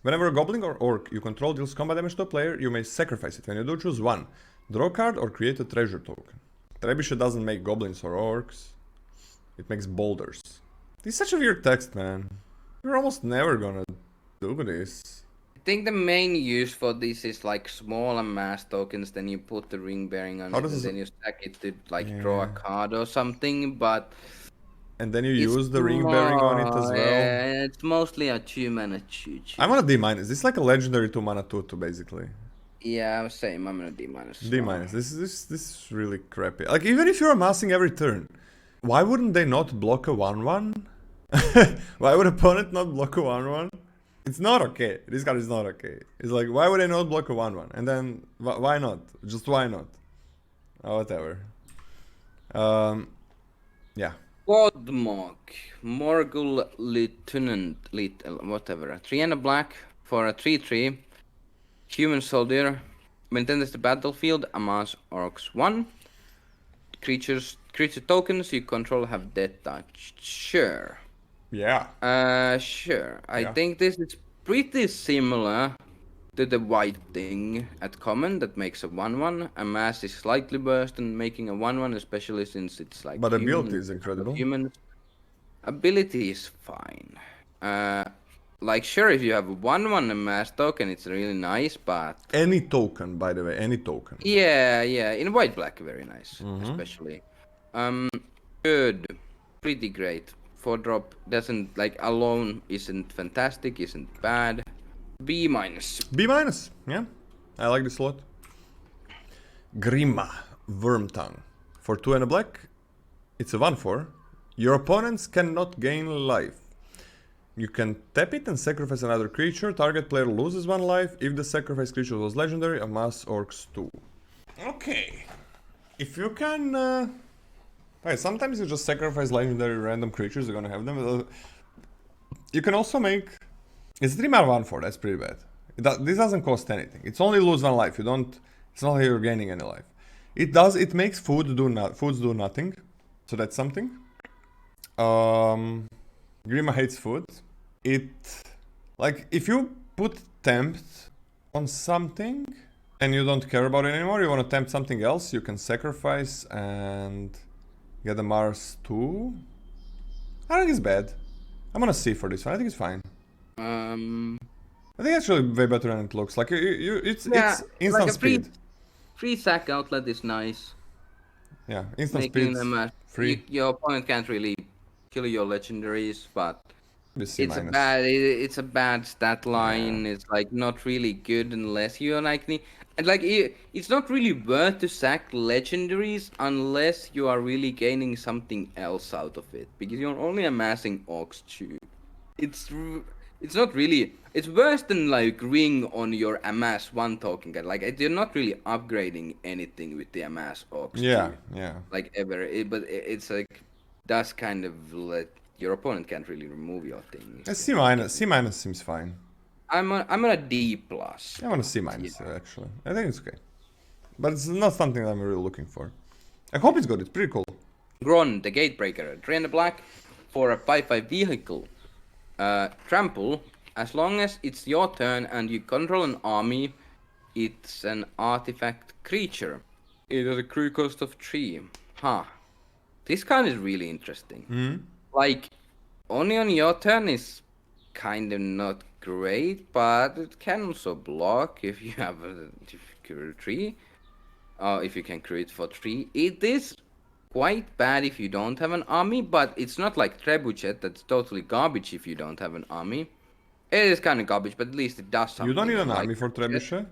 Whenever a goblin or orc you control deals combat damage to a player, you may sacrifice it. When you do, choose 1. Draw a card or create a treasure token. Trebuchet doesn't make goblins or orcs. It makes boulders. This is such a weird text, man. You're almost never gonna do this. I think the main use for this is like smaller mass tokens. Then you put the ring bearing on it, and then you stack it to like draw a card or something. But and then you use the ring bearing on it as well. Yeah, it's mostly a 2 mana choo-choo. I'm on a D minus. This is like a legendary 2 mana 2/2 basically. Yeah, same. I'm on a D minus. D minus. This is really crappy. Like even if you're amassing every turn, why wouldn't they not block a 1/1? Why would opponent not block a 1/1? It's not okay. This card is not okay. It's like, why would I not block a 1/1? And then why not? Just why not? Whatever. Yeah. Godmog, Morgul Lieutenant, whatever. 3 and a black for a 3/3. Human soldier. When it enters the battlefield, amass orcs 1. Creature tokens you control have death touch. Sure. Yeah. Sure. I think this is pretty similar to the white thing at common that makes a 1/1. Amass is slightly worse than making a 1/1, especially since it's like. But ability is incredible. Human ability is fine. Like sure, if you have a 1/1 amass token, it's really nice, but any token, by the way, any token. Yeah. In white black, very nice, especially. Good, pretty great. 4-drop doesn't like alone isn't fantastic, isn't bad. B minus. B minus, yeah. I like this a lot. Grima, Wormtongue. For 2 and a black, it's a 1/4. Your opponents cannot gain life. You can tap it and sacrifice another creature. Target player loses 1 life. If the sacrificed creature was legendary, amass orcs 2. Okay. If you can... Right, sometimes you just sacrifice legendary random creatures, you're gonna have them. You can also make... It's 3 mana 1/4, that's pretty bad. This doesn't cost anything. It's only lose 1 life. You don't... It's not like you're gaining any life. It makes foods do nothing. So that's something. Grima hates food. Like, if you put tempt on something and you don't care about it anymore, you want to tempt something else, you can sacrifice and get a Mars 2. I think it's bad. I'm gonna see for this one. I think it's fine. I think it's actually way better than it looks. Like, it's instant like a speed. Free sack outlet is nice. Yeah, instant Making speed. them Free. your opponent can't really kill your legendaries, but It's a bad stat line. It's like not really good unless you're like it's not really worth to sack legendaries unless you are really gaining something else out of it, because you're only amassing orcs 2. It's not really. It's worse than like ring on your amass 1 token guy. Like, you're not really upgrading anything with the amass orcs 2. Yeah. Like ever, it's like does kind of let your opponent can't really remove your thing. C minus. C minus seems fine. I'm on a D plus. I want a C minus actually. I think it's okay, but it's not something I'm really looking for. I hope it's good. It's pretty cool. Gron, the Gatebreaker, 3 and a black for a 5/5 vehicle. Trample. As long as it's your turn and you control an army, it's an artifact creature. It has a crew cost of 3. Huh. This card is really interesting. Like, only on your turn is kind of not great, but it can also block if you have a crew 3. If you can crew it for 3. It is quite bad if you don't have an army, but it's not like Trebuchet that's totally garbage if you don't have an army. It is kind of garbage, but at least it does something. You don't need an like army for Trebuchet?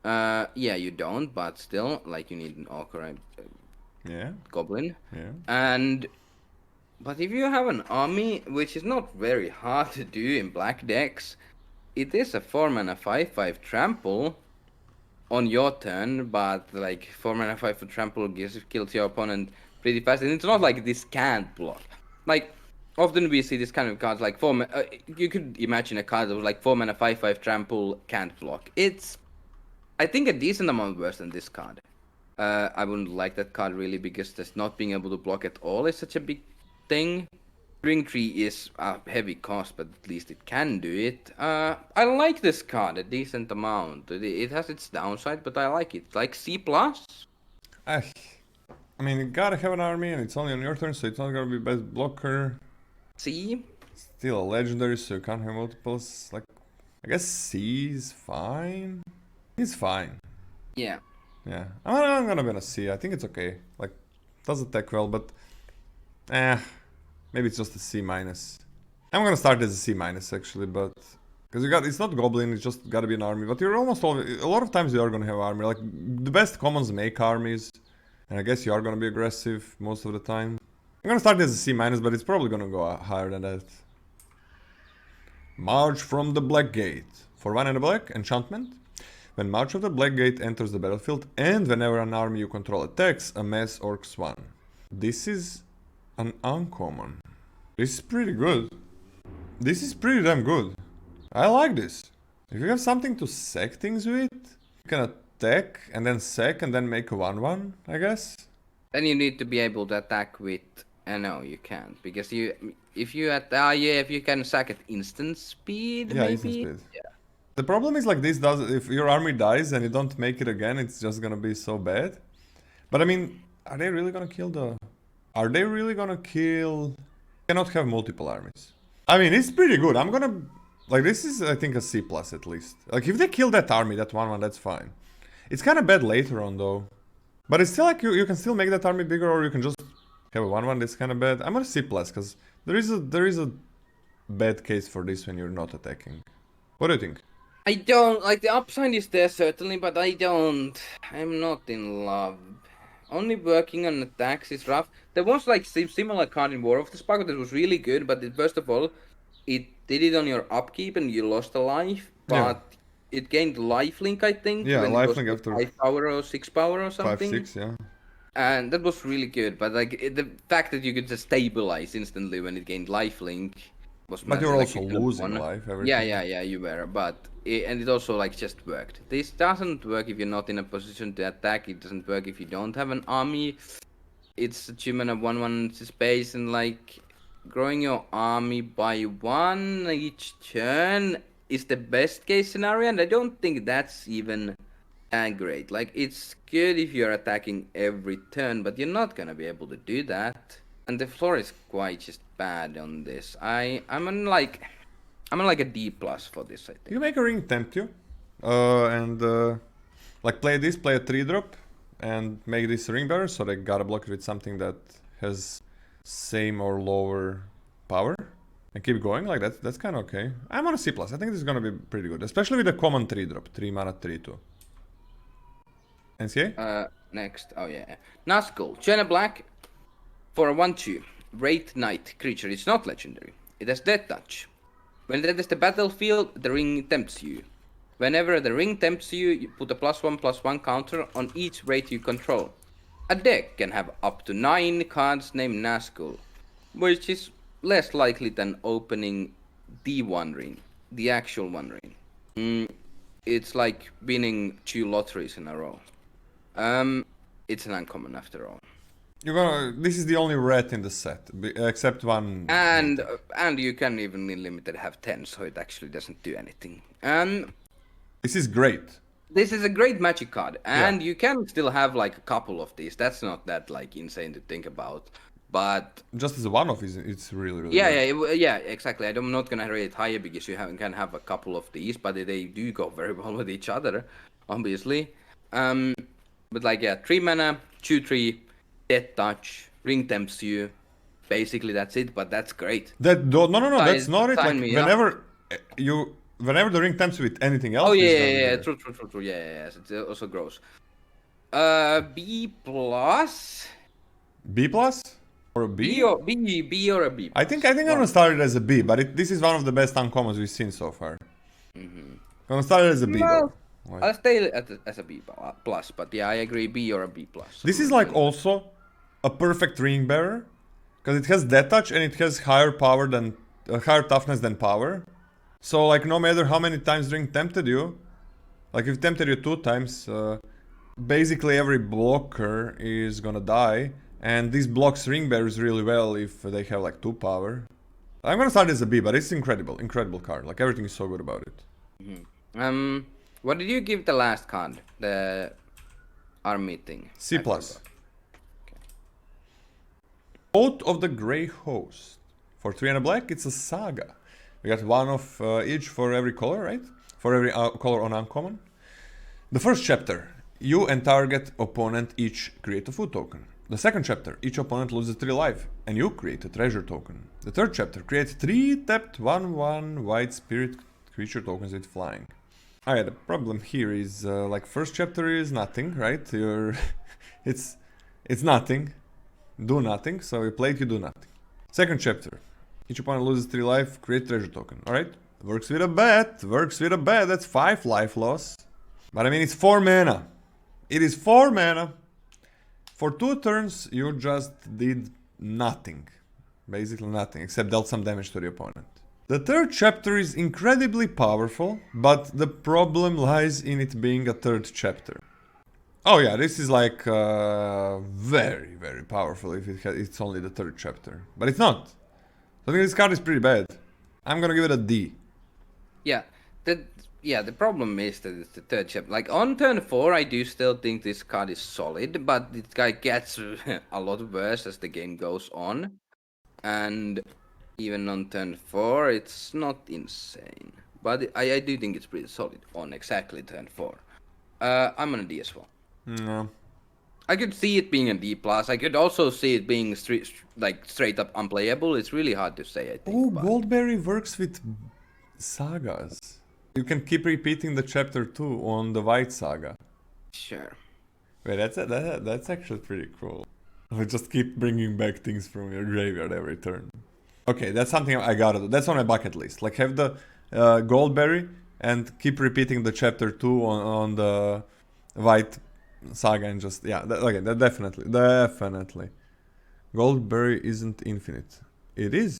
Yeah, you don't, but still, like, you need an orc or a goblin. Yeah. But if you have an army, which is not very hard to do in black decks, it is a 4 mana 5/5 trample on your turn, but like 4 mana 5 for trample kills your opponent pretty fast, and it's not like this can't block. Like, often we see this kind of cards like you could imagine a card that was like 4 mana 5/5 trample can't block. It's, I think, a decent amount worse than this card. I wouldn't like that card really, because just not being able to block at all is such a big thing. Ring tree is a heavy cost, but at least it can do it. I like this card a decent amount. It has its downside, but I like it. Like C+. I mean, you gotta have an army, and it's only on your turn, so it's not gonna be best blocker. C. Still a legendary, so you can't have multiples. Like, I guess C is fine. It's fine. Yeah. Yeah, I'm gonna be on a C. I think it's okay. Like, does attack well, but maybe it's just a C minus. I'm gonna start as a C minus actually, but because it's not goblin, it's just gotta be an army. But you're almost a lot of times you are gonna have army. Like, the best commons make armies, and I guess you are gonna be aggressive most of the time. I'm gonna start as a C minus, but it's probably gonna go higher than that. March from the Black Gate. For 1 and a black, enchantment. When March of the Black Gate enters the battlefield, and whenever an army you control attacks, amass orcs 1. This is an uncommon. This is pretty good. This is pretty damn good. I like this. If you have something to sack things with, you can attack and then sack and then make a 1/1, I guess. Then you need to be able to attack with. No, you can't, because if you can sack at instant speed. Yeah, maybe? instant speed. Yeah. The problem is, like, if your army dies and you don't make it again, it's just gonna be so bad. But I mean, are they really gonna kill cannot have multiple armies. I mean, it's pretty good. I'm gonna, like, this is, I think, a C plus at least. Like, if they kill that army, that 1/1, that's fine. It's kind of bad later on though. But it's still like, you can still make that army bigger, or you can just have a 1/1 that's kind of bad. I'm gonna C plus, because there is a bad case for this when you're not attacking. What do you think? I don't like, the upside is there certainly, but I'm not in love only working on attacks is rough. There was like similar card in War of the Spark that was really good, but first of all, it did it on your upkeep and you lost a life, Yeah. but it gained lifelink, I think, Yeah, when it was lifelink like after 5 power or 6 power or 5, something. 6, yeah. And that was really good, but like the fact that you could just stabilize instantly when it gained lifelink was But massive. you're Like also you could have losing won. life every Yeah, time. yeah, yeah, you were, but and it also like just worked. This doesn't work if you're not in a position to attack. It doesn't work if you don't have an army. It's achievement of 1/1 space and like growing your army by 1 each turn is the best case scenario, and I don't think that's even great. Like it's good if you're attacking every turn, but you're not gonna be able to do that. And the floor is quite just bad on this. I'm on like a D plus for this, I think. You make a ring tempt you, and like play this, play a 3-drop, and make this ring bearer, so they gotta block it with something that has same or lower power, and keep going. Like that's kind of okay. I'm on a C plus. I think this is gonna be pretty good, especially with the common 3-drop, 3 mana 3/2. NCA? Next, oh yeah, Nazgul, China Black for a 1/2 Wraith Knight creature. It's not legendary. It has Death Touch. When it enters the battlefield, the ring tempts you. Whenever the ring tempts you, you put a +1/+1 counter on each Wraith you control. A deck can have up to 9 cards named Nazgul, which is less likely than opening the One Ring, the actual One Ring. It's like winning 2 lotteries in a row. It's an uncommon after all. You're gonna. This is the only red in the set, except one. And you can even in limited have 10, so it actually doesn't do anything. This is great. This is a great magic card, and Yeah. you can still have like a couple of these. That's not that like insane to think about, but Just as a one-off, it's really really. yeah, good. yeah, exactly. I'm not gonna rate it higher because can have a couple of these, but they do go very well with each other, obviously. But like 3 mana, 2/3, Death Touch, Ring Tempts you. Basically, that's it. But that's great. No, that's not it. Like Sign me up. whenever the ring tempts you with anything else. Oh it's yeah, gonna be yeah, better. true. Yeah. It also grows. B plus. B plus or a B? B or a B. I think I'm gonna start it as a B, but this is one of the best uncommons we've seen so far. Gonna start it as a B though. Like, I'll stay as a B plus, but yeah, I agree. B or a B plus. this is like also a perfect ring bearer, because it has death touch and it has higher power than higher toughness than power. So like no matter how many times ring tempted you, like if it tempted you 2 times, basically every blocker is gonna die, and this blocks ring bearers really well if they have like 2 power. I'm gonna start as a B, but it's incredible card. Like everything is so good about it. What did you give the last card? The army thing. C plus. Oath of the Grey Host. For 3 and a black, it's a saga. We got one of each for every color, right? For every color on uncommon. The first chapter, you and target opponent each create a food token. The second chapter, each opponent loses 3 life, and you create a treasure token. The third chapter, create 3 tapped 1/1 white spirit creature tokens with flying. Alright, the problem here is, like, first chapter is nothing, right? It's nothing. Do nothing, so you play it, you do nothing. Second chapter, each opponent loses 3 life, create treasure token. Alright, works with a bat, that's 5 life loss. But I mean, it's 4 mana. It is 4 mana. For 2 turns, you just did nothing. Basically nothing, except dealt some damage to the opponent. The third chapter is incredibly powerful, but the problem lies in it being a third chapter. Oh yeah, this is like very, very powerful if it's only the third chapter. But it's not. I think this card is pretty bad. I'm gonna give it a D. Yeah, the problem is that it's the third chapter. Like on turn 4, I do still think this card is solid, but this guy gets a lot worse as the game goes on. And even on turn 4, it's not insane. But I do think it's pretty solid on exactly turn 4. I'm on a D as well. No. I could see it being a D plus. I could also see it being straight up unplayable. It's really hard to say, I think. Oh, Goldberry works with sagas. You can keep repeating the chapter 2 on the White Saga. Sure. Wait, that's actually pretty cool. We just keep bringing back things from your graveyard every turn. Okay, that's something I gotta do. That's on my bucket list. Like have the gold berry and keep repeating the chapter 2 on the white saga and just yeah. Okay, that definitely. Gold berry isn't infinite. It is.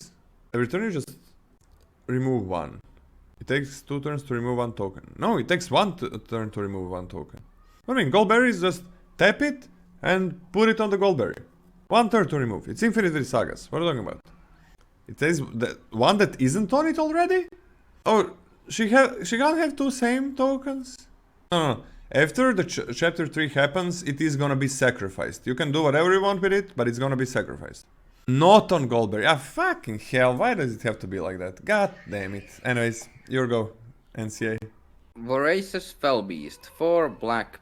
Every turn you just remove one. It takes 2 turns to remove 1 token. No, it takes 1 turn to remove 1 token. I mean, gold berry is just tap it and put it on the gold berry. 1 turn to remove. It's infinite with sagas. What are you talking about? It says that one that isn't on it already? Oh, she can't have 2 same tokens? No. After the chapter 3 happens, it is gonna be sacrificed. You can do whatever you want with it, but it's gonna be sacrificed. Not on Goldberry. Ah, fucking hell. Why does it have to be like that? God damn it. Anyways, your go. NCA. Voracious Fell Beast, 4 black.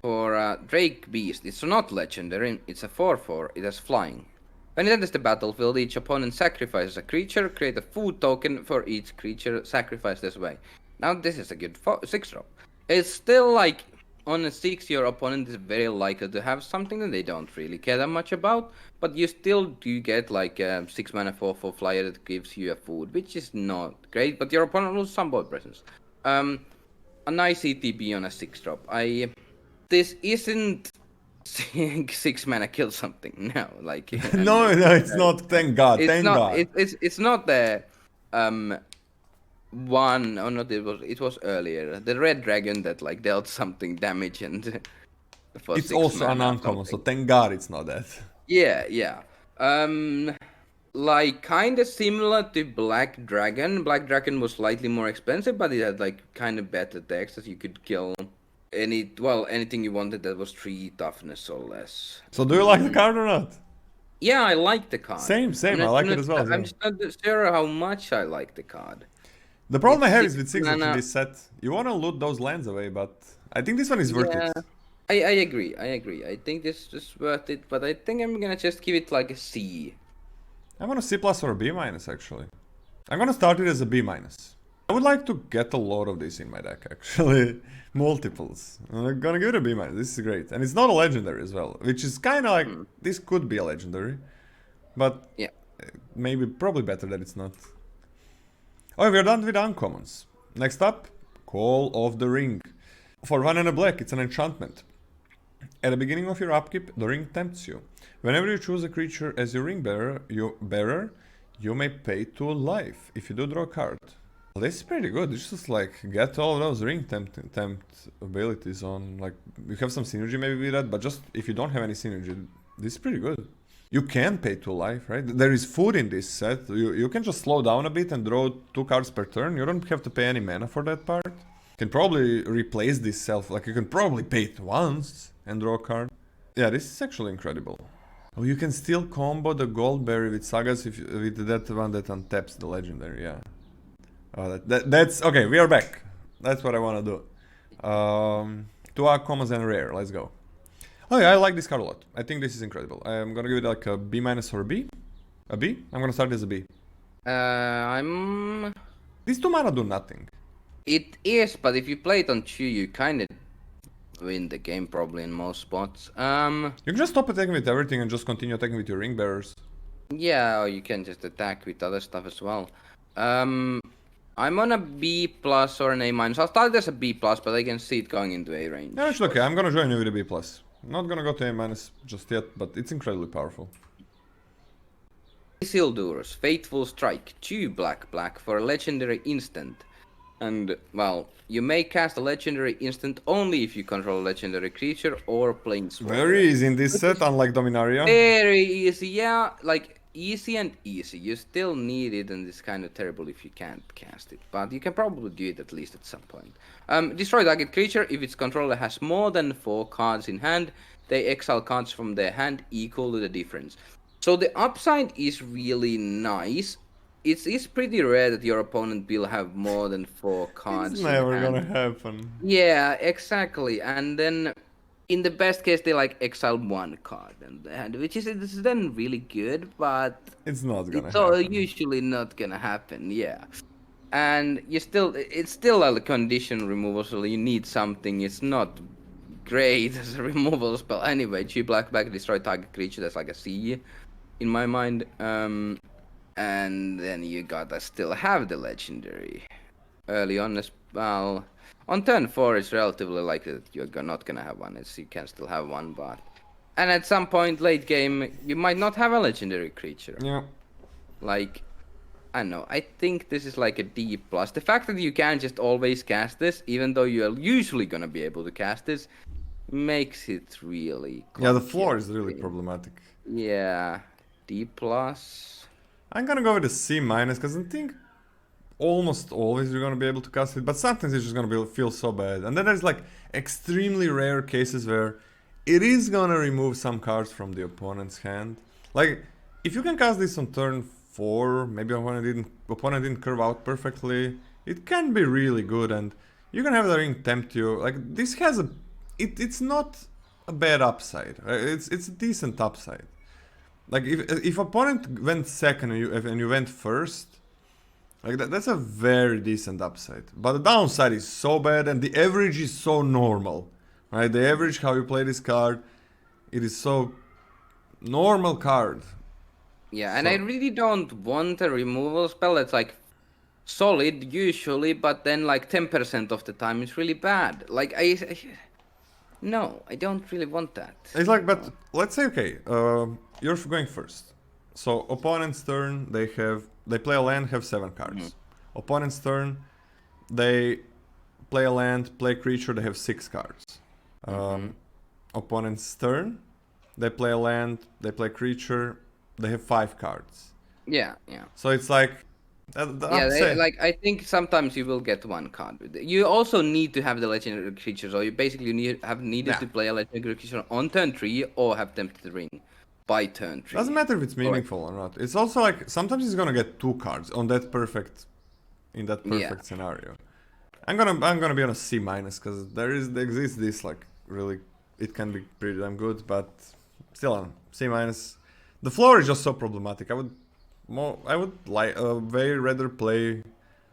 For Drake Beast, it's not legendary, it's a 4/4, it has flying. When it enters the battlefield, each opponent sacrifices a creature, create a food token for each creature sacrificed this way. Now this is a good 6-drop. It's still like, on a 6 your opponent is very likely to have something that they don't really care that much about, but you still do get like a 6 mana 4/4 flyer that gives you a food, which is not great, but your opponent loses some board presence. A nice ETB on a 6-drop. This isn't 6 mana kill something. No, like no, it's not. Thank God. It's not. God. It's not the one. Oh no, it was earlier. The red dragon that like dealt something damage and. For it's 6 also mana an uncommon, so thank God it's not that. Yeah. Like kind of similar to Black Dragon. Black Dragon was slightly more expensive, but it had like kind of better decks that you could kill anything you wanted that was 3 toughness or less. So do you like the card or not? Yeah, I like the card. Same. I like it as well. I'm just not sure how much I like the card. The problem I have is with 6 in this set. You want to loot those lands away, but I think this one is worth it. I agree. I think this is worth it, but I think I'm gonna just give it like a C. I'm on a C+ or a B- actually. I'm gonna start it as a B-. I would like to get a lot of this in my deck actually. Multiples. I'm gonna give it a B-. This is great. And it's not a legendary as well, which is kind of like, this could be a legendary. But yeah, probably better that it's not. Oh, we're done with uncommons. Next up, Call of the Ring. For 1 and a black, it's an enchantment. At the beginning of your upkeep, the ring tempts you. Whenever you choose a creature as your ring bearer, you may pay 2 life. If you do, draw a card. Well, this is pretty good. It's just like get all those ring tempt abilities on. Like you have some synergy maybe with that, but just if you don't have any synergy, this is pretty good. You can pay 2 life, right? There is food in this set. You can just slow down a bit and draw 2 cards per turn. You don't have to pay any mana for that part. You can probably replace this self. Like you can probably pay it once and draw a card. Yeah, this is actually incredible. Oh, you can still combo the Goldberry with Sagas with that one that untaps the legendary, yeah. Oh, that's... Okay, we are back. That's what I want to do. 2 uncommons and rare, let's go. Oh yeah, I like this card a lot. I think this is incredible. I'm gonna give it like a B- or a B. A B? I'm gonna start as a B. These 2 mana do nothing. It is, but if you play it on 2, you kind of win the game probably in most spots. You can just stop attacking with everything and just continue attacking with your ring bearers. Yeah, or you can just attack with other stuff as well. I'm on a B+ or an A-. I'll start as a B+, but I can see it going into A range. Yeah, it's okay. I'm gonna join you with a B+. Not gonna go to A- just yet, but it's incredibly powerful. Isildur's Fateful Strike, 2 black for a legendary instant. And, well, you may cast a legendary instant only if you control a legendary creature or planeswalker. Very easy in this set, unlike Dominaria. Very easy, yeah. Like, easy and easy. You still need it, and it's kind of terrible if you can't cast it. But you can probably do it at least at some point. Destroy target creature. If its controller has more than 4 cards in hand, they exile cards from their hand equal to the difference. So the upside is really nice. It is pretty rare that your opponent will have more than 4 cards. It's never gonna happen. Yeah, exactly. And then, in the best case, they like exile 1 card in the hand, which is then really good, but it's not gonna it's happen. Usually not gonna happen. Yeah, and it's still a condition removal, so you need something. It's not great as a removal spell anyway. 2 black destroy target creature. That's like a C in my mind. And then you gotta still have the legendary early on as well. On turn 4, it's relatively likely that you're not gonna have one, as you can still have one, but... And at some point late game, you might not have a legendary creature. Yeah. Like, I don't know, I think this is like a D+. The fact that you can just always cast this, even though you are usually gonna be able to cast this, makes it really Yeah, the floor is really confusing. problematic. Yeah, D+. I'm gonna go with a C minus because I think almost always you're gonna be able to cast it, but sometimes it's just gonna feel so bad. And then there's like extremely rare cases where it is gonna remove some cards from the opponent's hand. Like if you can cast this on turn 4, maybe opponent didn't curve out perfectly, it can be really good, and you can have the ring tempt you. Like this has it's not a bad upside. It's a decent upside. Like if opponent went second and you went first, like that's a very decent upside. But the downside is so bad, and the average is so normal, right? The average how you play this card, it is so normal card. Yeah, and I really don't want a removal spell that's like solid usually, but then like 10% of the time it's really bad. Like no, I don't really want that. It's like, but let's say okay, you're going first. So opponent's turn, they play a land, have 7 cards. Opponent's turn, they play a land, play creature, they have 6 cards. Opponent's turn, they play a land, they play creature, they have 5 cards. Yeah. So it's like, like I think sometimes you will get 1 card with it. You also need to have the legendary creature, so you basically needed to play a legendary creature on turn 3 or have tempted the ring by turn 3. Doesn't matter if it's meaningful or not. It's also like sometimes he's gonna get 2 cards in that perfect scenario. I'm gonna be on a C minus because there exists this like really, it can be pretty damn good, but still on C minus. The floor is just so problematic. I would very rather play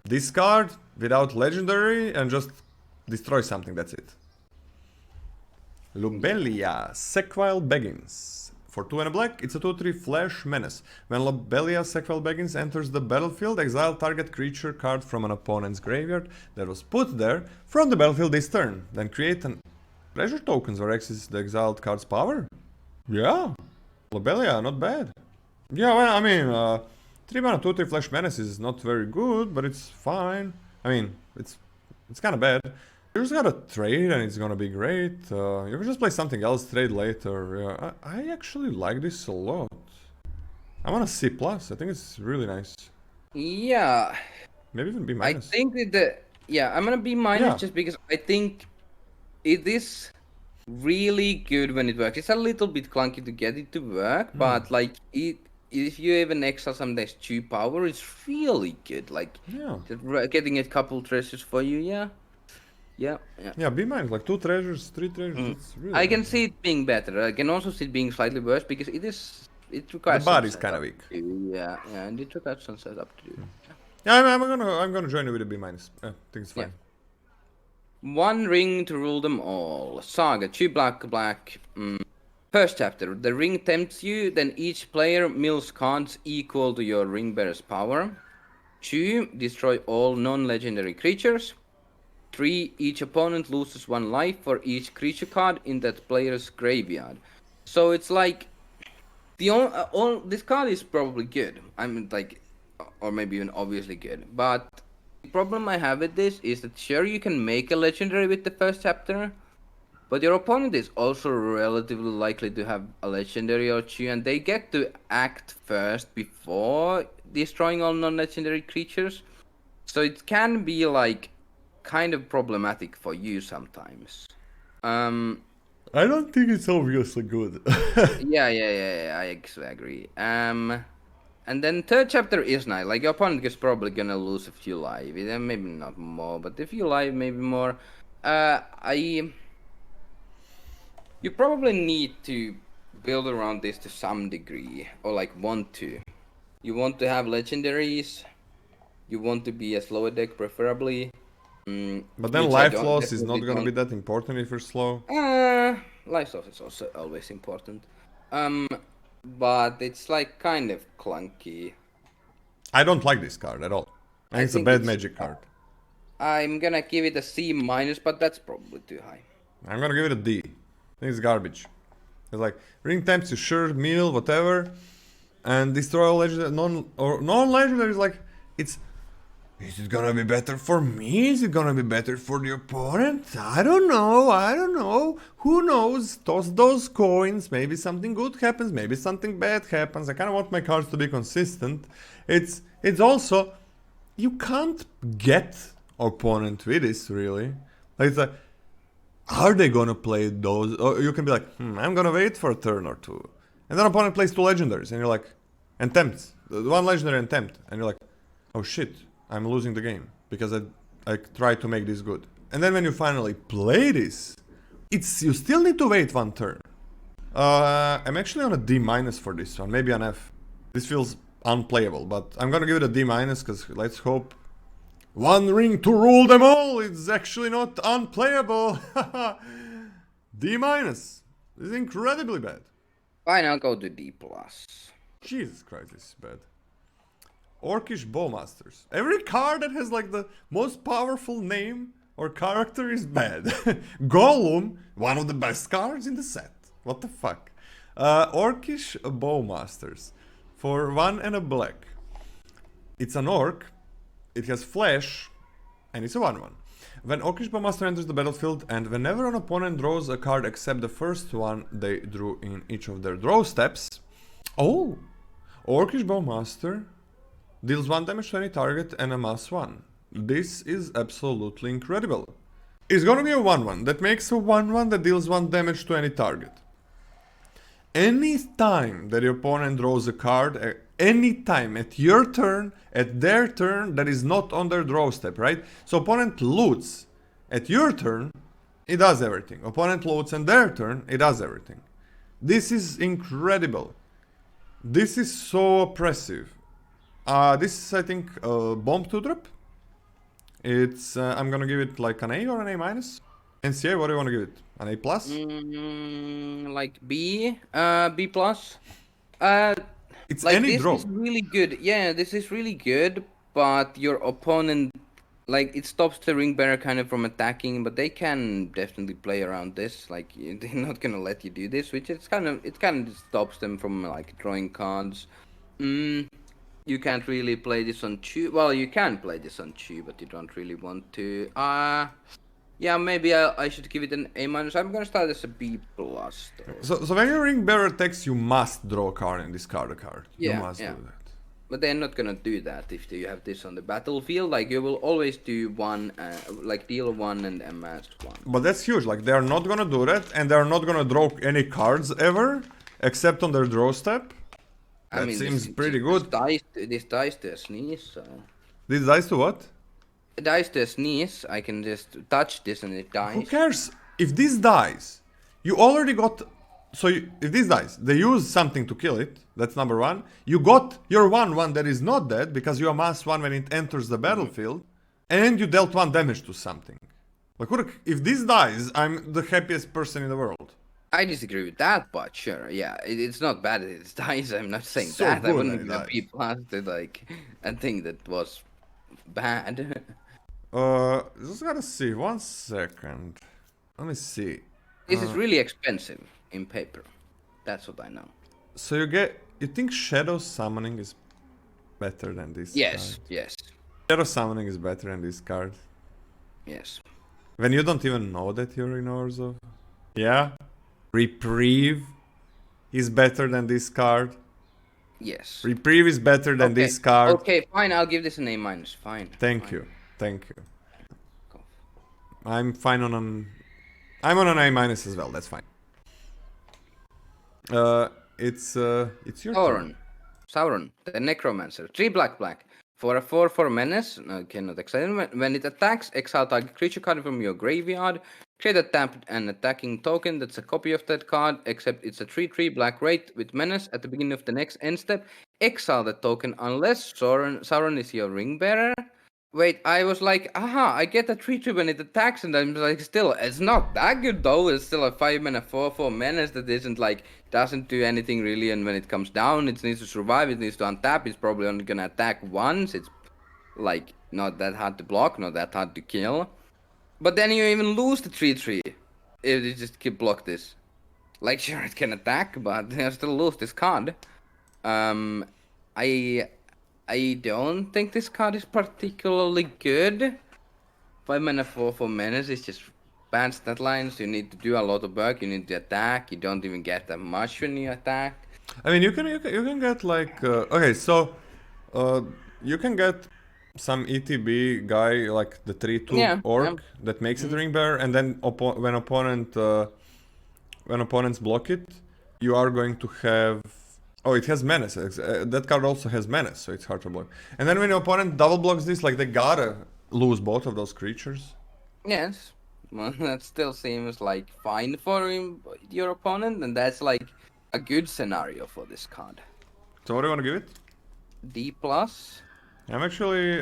this card without legendary and just destroy something. That's it. Lobelia, Sequile Beggins. For 2 and a black, it's a 2/3 flash menace. When Lobelia Sequile Beggins enters the battlefield, exile target creature card from an opponent's graveyard that was put there from the battlefield this turn. Then create an treasure tokens or access the exiled card's power. Yeah, Lobelia, not bad. Yeah, well, I mean, 3 mana 2/3 flash menace is not very good, but it's fine. I mean, it's kind of bad. You just gotta trade and it's gonna be great. You can just play something else, trade later. Yeah, I actually like this a lot. I'm on a C+. I think it's really nice. Yeah. Maybe even B minus. I think that I'm gonna B minus just because I think it is really good when it works. It's a little bit clunky to get it to work, but like if you even exile some days 2 power, it's really good. Like getting a couple treasures for you, Yeah, B minus, like 2 treasures, 3 treasures. It's really I can see it being better. I can also see it being slightly worse because it requires the body's kind of weak. Yeah, and it requires some setup to do. Yeah, I'm gonna join you with a B minus. I think it's fine. 1 ring to rule them all. Saga, 2 black. First chapter. The ring tempts you, then each player mills cards equal to your ring bearer's power. 2, destroy all non-legendary creatures. 3, each opponent loses 1 life for each creature card in that player's graveyard. So it's like this card is probably good. I mean, like, or maybe even obviously good. But the problem I have with this is that sure you can make a legendary with the first chapter, but your opponent is also relatively likely to have a legendary or 2, and they get to act first before destroying all non-legendary creatures. So it can be like kind of problematic for you sometimes. I don't think it's obviously good. Yeah, I actually agree. And then third chapter is nice. Like your opponent is probably gonna lose a few lives, maybe not more, but a few lives, maybe more. You probably need to build around this to some degree, or like want to. You want to have legendaries. You want to be a slower deck, preferably. But then which I life don't, loss is not definitely gonna be don't. that important if you're slow. Life loss is also always important. But it's like kind of clunky. I don't like this card at all. I I think it's a think bad it's. magic card. I'm gonna give it a C minus, but that's probably too high. I'm gonna give it a D. I think it's garbage. It's like ring temps, you sure, meal, whatever, and destroy all legendary non-legendary is like it's. Is it gonna be better for me? Is it gonna be better for the opponent? I don't know. I don't know. Who knows? Toss those coins. Maybe something good happens. Maybe something bad happens. I kind of want my cards to be consistent. It's also you can't get opponent with this really. Like it's like, are they gonna play those? Or you can be like, I'm gonna wait for a turn or two, and then opponent plays two legendaries, and you're like, and tempts, one legendary and tempt, and you're like, oh shit, I'm losing the game because I tried to make this good. And then when you finally play this, it's you still need to wait one turn. I'm actually on a D minus for this one, maybe an F. This feels unplayable, but I'm gonna give it a D minus because let's hope one ring to rule them all. It's actually not unplayable. D minus. This is incredibly bad. Fine, I'll go to D plus. Jesus Christ, this is bad. Orcish Bowmasters. Every card that has like the most powerful name or character is bad. Gollum, one of the best cards in the set. What the fuck? Orcish Bowmasters. For 1 and a black. It's an orc. It has flash. And it's a 1/1. When Orcish Bowmaster enters the battlefield, and whenever an opponent draws a card except the first one they drew in each of their draw steps. Oh! Orcish Bowmaster deals 1 damage to any target and amass 1. This is absolutely incredible. It's gonna be a 1/1 that makes a 1/1 that deals 1 damage to any target. Any time that your opponent draws a card, any time at your turn, at their turn, that is not on their draw step, right? So opponent loots at your turn, it does everything. Opponent loots on their turn, it does everything. This is incredible. This is so oppressive. This is, I think, bomb to drop. It's, I'm gonna give it like an A or an A minus. NCA, what do you want to give it? An A plus? Like B, B plus. It's Like any this draw. is really good. Yeah, this is really good, but your opponent, like it stops the ring bearer kind of from attacking, but they can definitely play around this. Like they're not gonna let you do this, which is kind of stops them from like drawing cards. You can't really play this on Chu. Well, you can play this on Chu, but you don't really want to. Yeah, maybe I should give it an A minus. I'm gonna start as a B plus. So when your ring bearer attacks, you must draw a card and discard a card. Yeah, You must yeah. do that. But they're not gonna do that if you have this on the battlefield. Like you will always do one, like deal 1 and amass 1. But that's huge. Like they're not gonna do that, and they're not gonna draw any cards ever, except on their draw step. That seems pretty good. This dies to a sneeze. So. This dies to what? It dies to a sneeze. I can just touch this and it dies. Who cares? If this dies, you already got. So if this dies, they use something to kill it. That's number one. You got your 1/1 that is not dead because you amass 1 when it enters the battlefield, and you dealt 1 damage to something. Like, if this dies, I'm the happiest person in the world. I disagree with that, but sure, yeah, it's not bad that it dies. I'm not saying So that. I good wouldn't that it give a dies. B plus to like a thing that was bad. Just gotta see. 1 second. Let me see. This is really expensive in paper. That's what I know. So you think Shadow Summoning is better than this Yes, card? yes, Shadow Summoning is better than this card. yes. When you don't even know that you're in Orzhov. Yeah. Reprieve is better than this card. Yes. Reprieve is better than this card. Okay, fine. I'll give this an A minus. Fine. Thank fine. you. Thank you. Go. I'm fine on an... I'm on an A minus as well. That's fine. It's your turn. Sauron, the Necromancer. 3 black. For a 4/4 menace, okay, not excited. When it attacks, exile target creature card from your graveyard. Create a tapped and attacking token that's a copy of that card, except it's a 3/3 black rate with menace. At the beginning of the next end step, exile the token unless Sauron is your ring bearer. Wait, I was like, aha, I get a 3/3 when it attacks, and I'm like, still, it's not that good though. It's still a 5-mana 4/4 menace that isn't like, doesn't do anything really, and when it comes down, it needs to survive, it needs to untap, it's probably only gonna attack once. It's like, not that hard to block, not that hard to kill. But then you even lose the 3/3 if you just keep block this. Like, sure, it can attack, but you still lose this card. Um, I I don't think this card is particularly good. 5-mana 4/4 menace is just bad stat lines. You need to do a lot of work. You need to attack. You don't even get that much when you attack. I mean, you can get like okay, so you can get some ETB guy like the 3/2 Yeah. orc that makes it ring bearer, and then when opponents block it, you are going to have. Oh, it has menace. That card also has menace, so it's hard to block. And then when your opponent double blocks this, like they gotta lose both of those creatures. Yes. Well, that still seems like fine for your opponent, and that's like a good scenario for this card. So what do you want to give it? D plus. I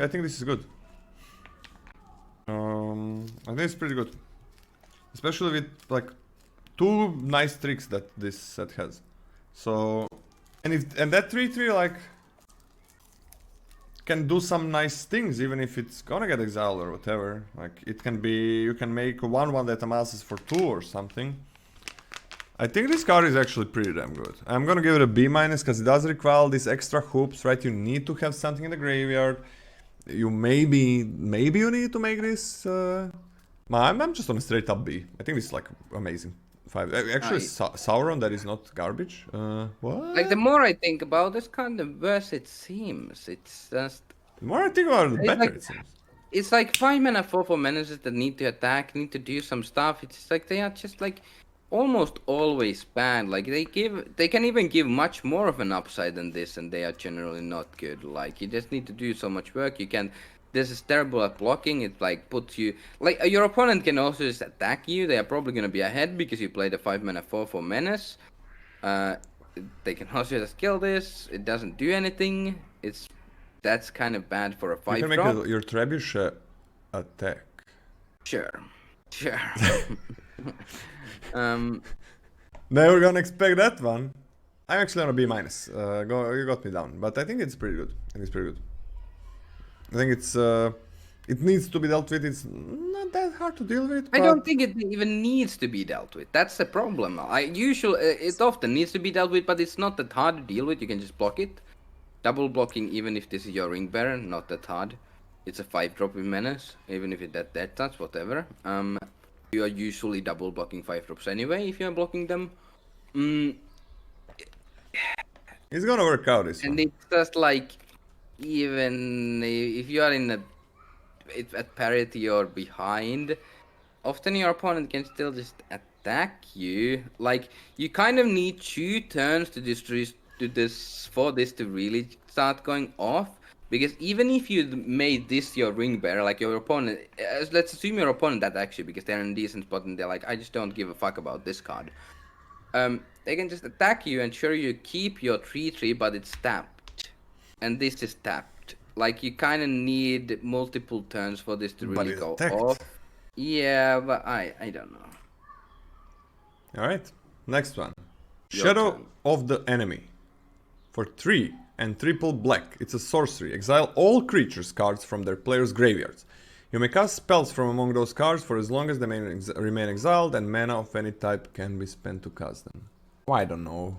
think this is good. I think it's pretty good. Especially with like two nice tricks that this set has. So and that 3/3 like can do some nice things even if it's gonna get exiled or whatever. Like it can be, you can make a 1/1 that amasses for 2 or something. I think this card is actually pretty damn good. I'm gonna give it a B- because it does require these extra hoops, right? You need to have something in the graveyard. You maybe you need to make this. I'm just on a straight up B. I think this is like amazing. 5. Actually, Sauron, that is not garbage. What? Like the more I think about this card, the worse it seems. It's just. The more I think about it, the It's better like- it seems. It's like 5-mana 4/4 menaces that need to attack, need to do some stuff. It's just like they are just like almost always bad. Like they can even give much more of an upside than this, and they are generally not good. Like you just need to do so much work. You can. This is terrible at blocking. It like puts you like your opponent can also just attack you. They are probably gonna be ahead because you played a 5-mana 4/4 menace. They can also just kill this. It doesn't do anything. That's kind of bad for a 5 You can make your trebuchet attack. Sure. Never gonna expect that one. I'm actually on a B-. You got me down, but I think it's pretty good. I think it's it needs to be dealt with. It's not that hard to deal with. I don't think it even needs to be dealt with. That's the problem. It often needs to be dealt with, but it's not that hard to deal with. You can just block it. Double blocking, even if this is your ring bearer, not that hard. It's a 5-drop with menace, even if it's dead touch, whatever. You are usually double blocking 5-drops anyway if you're blocking them. It's gonna work out. This And one. it's just like, even if you are at parity or behind, often your opponent can still just attack you. Like you kind of need 2 turns to for this to really start going off. Because even if you made this your ring bearer, like your opponent, let's assume your opponent that actually, because they're in a decent spot and they're like, I just don't give a fuck about this card. They can just attack you and sure you keep your 3/3, but it's tapped, and this is tapped. Like you kind of need multiple turns for this to really go off. Yeah, but I don't know. All right, next one. Your Shadow turn. of the Enemy. For 3 and triple black, it's a sorcery. Exile all creatures cards from their player's graveyards. You may cast spells from among those cards for as long as they remain exiled, and mana of any type can be spent to cast them. Oh, I don't know.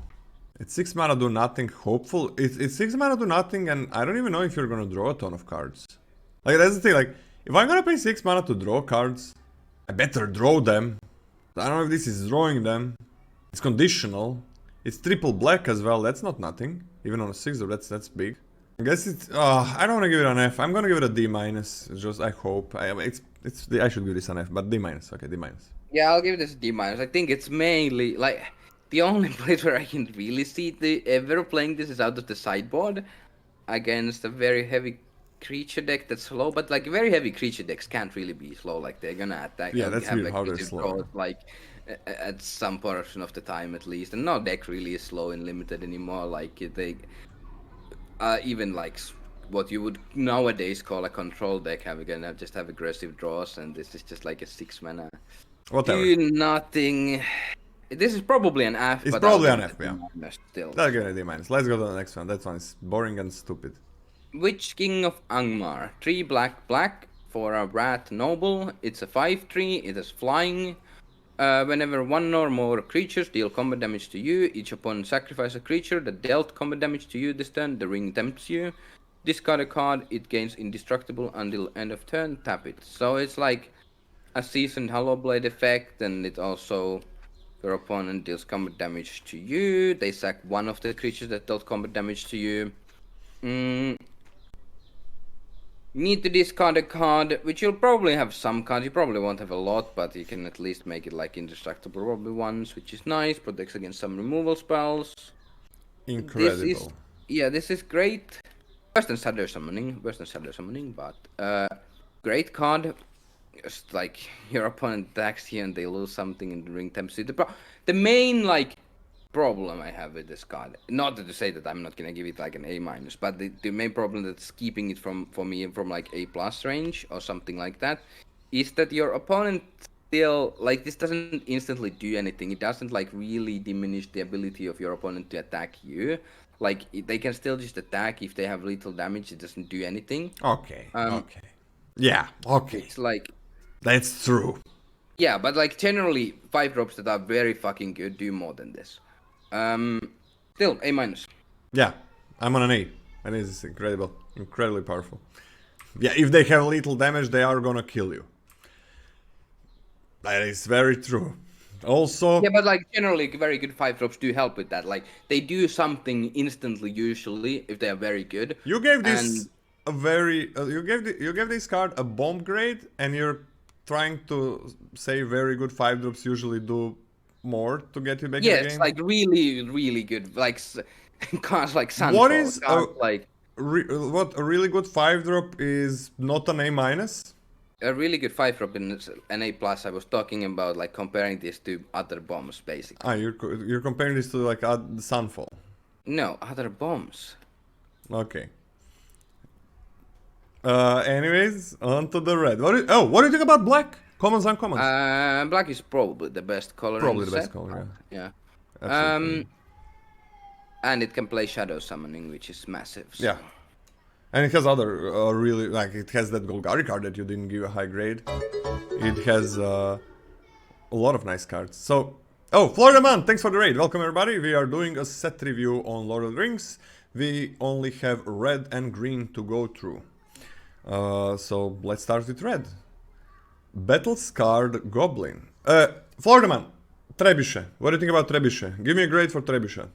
It's 6 mana do nothing, hopeful. It's 6 mana do nothing, and I don't even know if you're gonna draw a ton of cards. Like, that's the thing, like, if I'm gonna pay 6 mana to draw cards, I better draw them. I don't know if this is drawing them. It's conditional. It's triple black as well, that's not nothing. Even on a 6, that's big. I guess it's. I don't want to give it an F. I'm gonna give it a D-. Just I hope. I should give this an F, but D-. Okay, D-. Yeah, I'll give this a D-. I think it's mainly like the only place where I can really see ever playing this is out of the sideboard against a very heavy creature deck that's slow. But like very heavy creature decks can't really be slow. Like they're gonna attack. Yeah, that's have weird how they're aggressive slow. draws, like at some portion of the time at least. And no deck really is slow and limited anymore. Like they even like what you would nowadays call a control deck. We're gonna just have aggressive draws, and this is just like a 6 mana. Whatever. Do nothing. This is probably an F, It's but probably I'll an give F, it a yeah. minus still. That'll give it a D minus. Let's go to the next one. That one is boring and stupid. Witch King of Angmar. 3 black for a rat noble. It's a 5/3. It is flying. Whenever one or more creatures deal combat damage to you, each opponent sacrifices a creature that dealt combat damage to you this turn. The ring tempts you. Discard a card. It gains indestructible until end of turn. Tap it. So it's like a seasoned Hollowblade effect, and it also, your opponent deals combat damage to you. They sack one of the creatures that dealt combat damage to you. Need to discard a card, which you'll probably have some cards. You probably won't have a lot, but you can at least make it like indestructible probably once, which is nice. Protects against some removal spells. Incredible. This is great. Worse than Shadow Summoning, but great card. Just like your opponent attacks you and they lose something in the ring tempts you. The main like problem I have with this card, not to say that I'm not gonna give it like an A minus, but the main problem that's keeping it for me from like A plus range or something like that is that your opponent still, like, this doesn't instantly do anything. It doesn't like really diminish the ability of your opponent to attack you. Like they can still just attack if they have lethal damage. It doesn't do anything. Okay. Okay. Yeah. Okay. It's like, that's true. yeah, but like generally 5-drops that are very fucking good do more than this. Still A minus. Yeah, I'm on an A. And it is incredible, incredibly powerful. Yeah, if they have little damage, they are gonna kill you. That is very true. Also, Yeah, but like generally very good 5-drops do help with that. Like they do something instantly usually if they are very good. you gave this a very you gave this card a bomb grade, and you're trying to say very good 5-drops usually do more to get you back in the game. Yes, like really good. Like cards like Sunfall. What is like what a really good 5-drop is not an A minus? a really good 5-drop in an A plus? I was talking about like comparing this to other bombs basically. Ah, you're comparing this to like Sunfall. No, other bombs. Okay. Anyways, on to the red. What do you think about black? Commons, uncommons? Black is probably the best color. Probably in the best set. color, Yeah. Absolutely. And it can play Shadow Summoning, which is massive. So. Yeah. And it has other really, like, it has that Golgari card that you didn't give a high grade. It has a lot of nice cards. So, Florida Man, thanks for the raid. Welcome everybody. We are doing a set review on Lord of the Rings. We only have red and green to go through. So let's start with red. Battle Scarred Goblin. Florida Man, Trebuchet. What do you think about Trebuchet? Give me a grade for Trebuchet.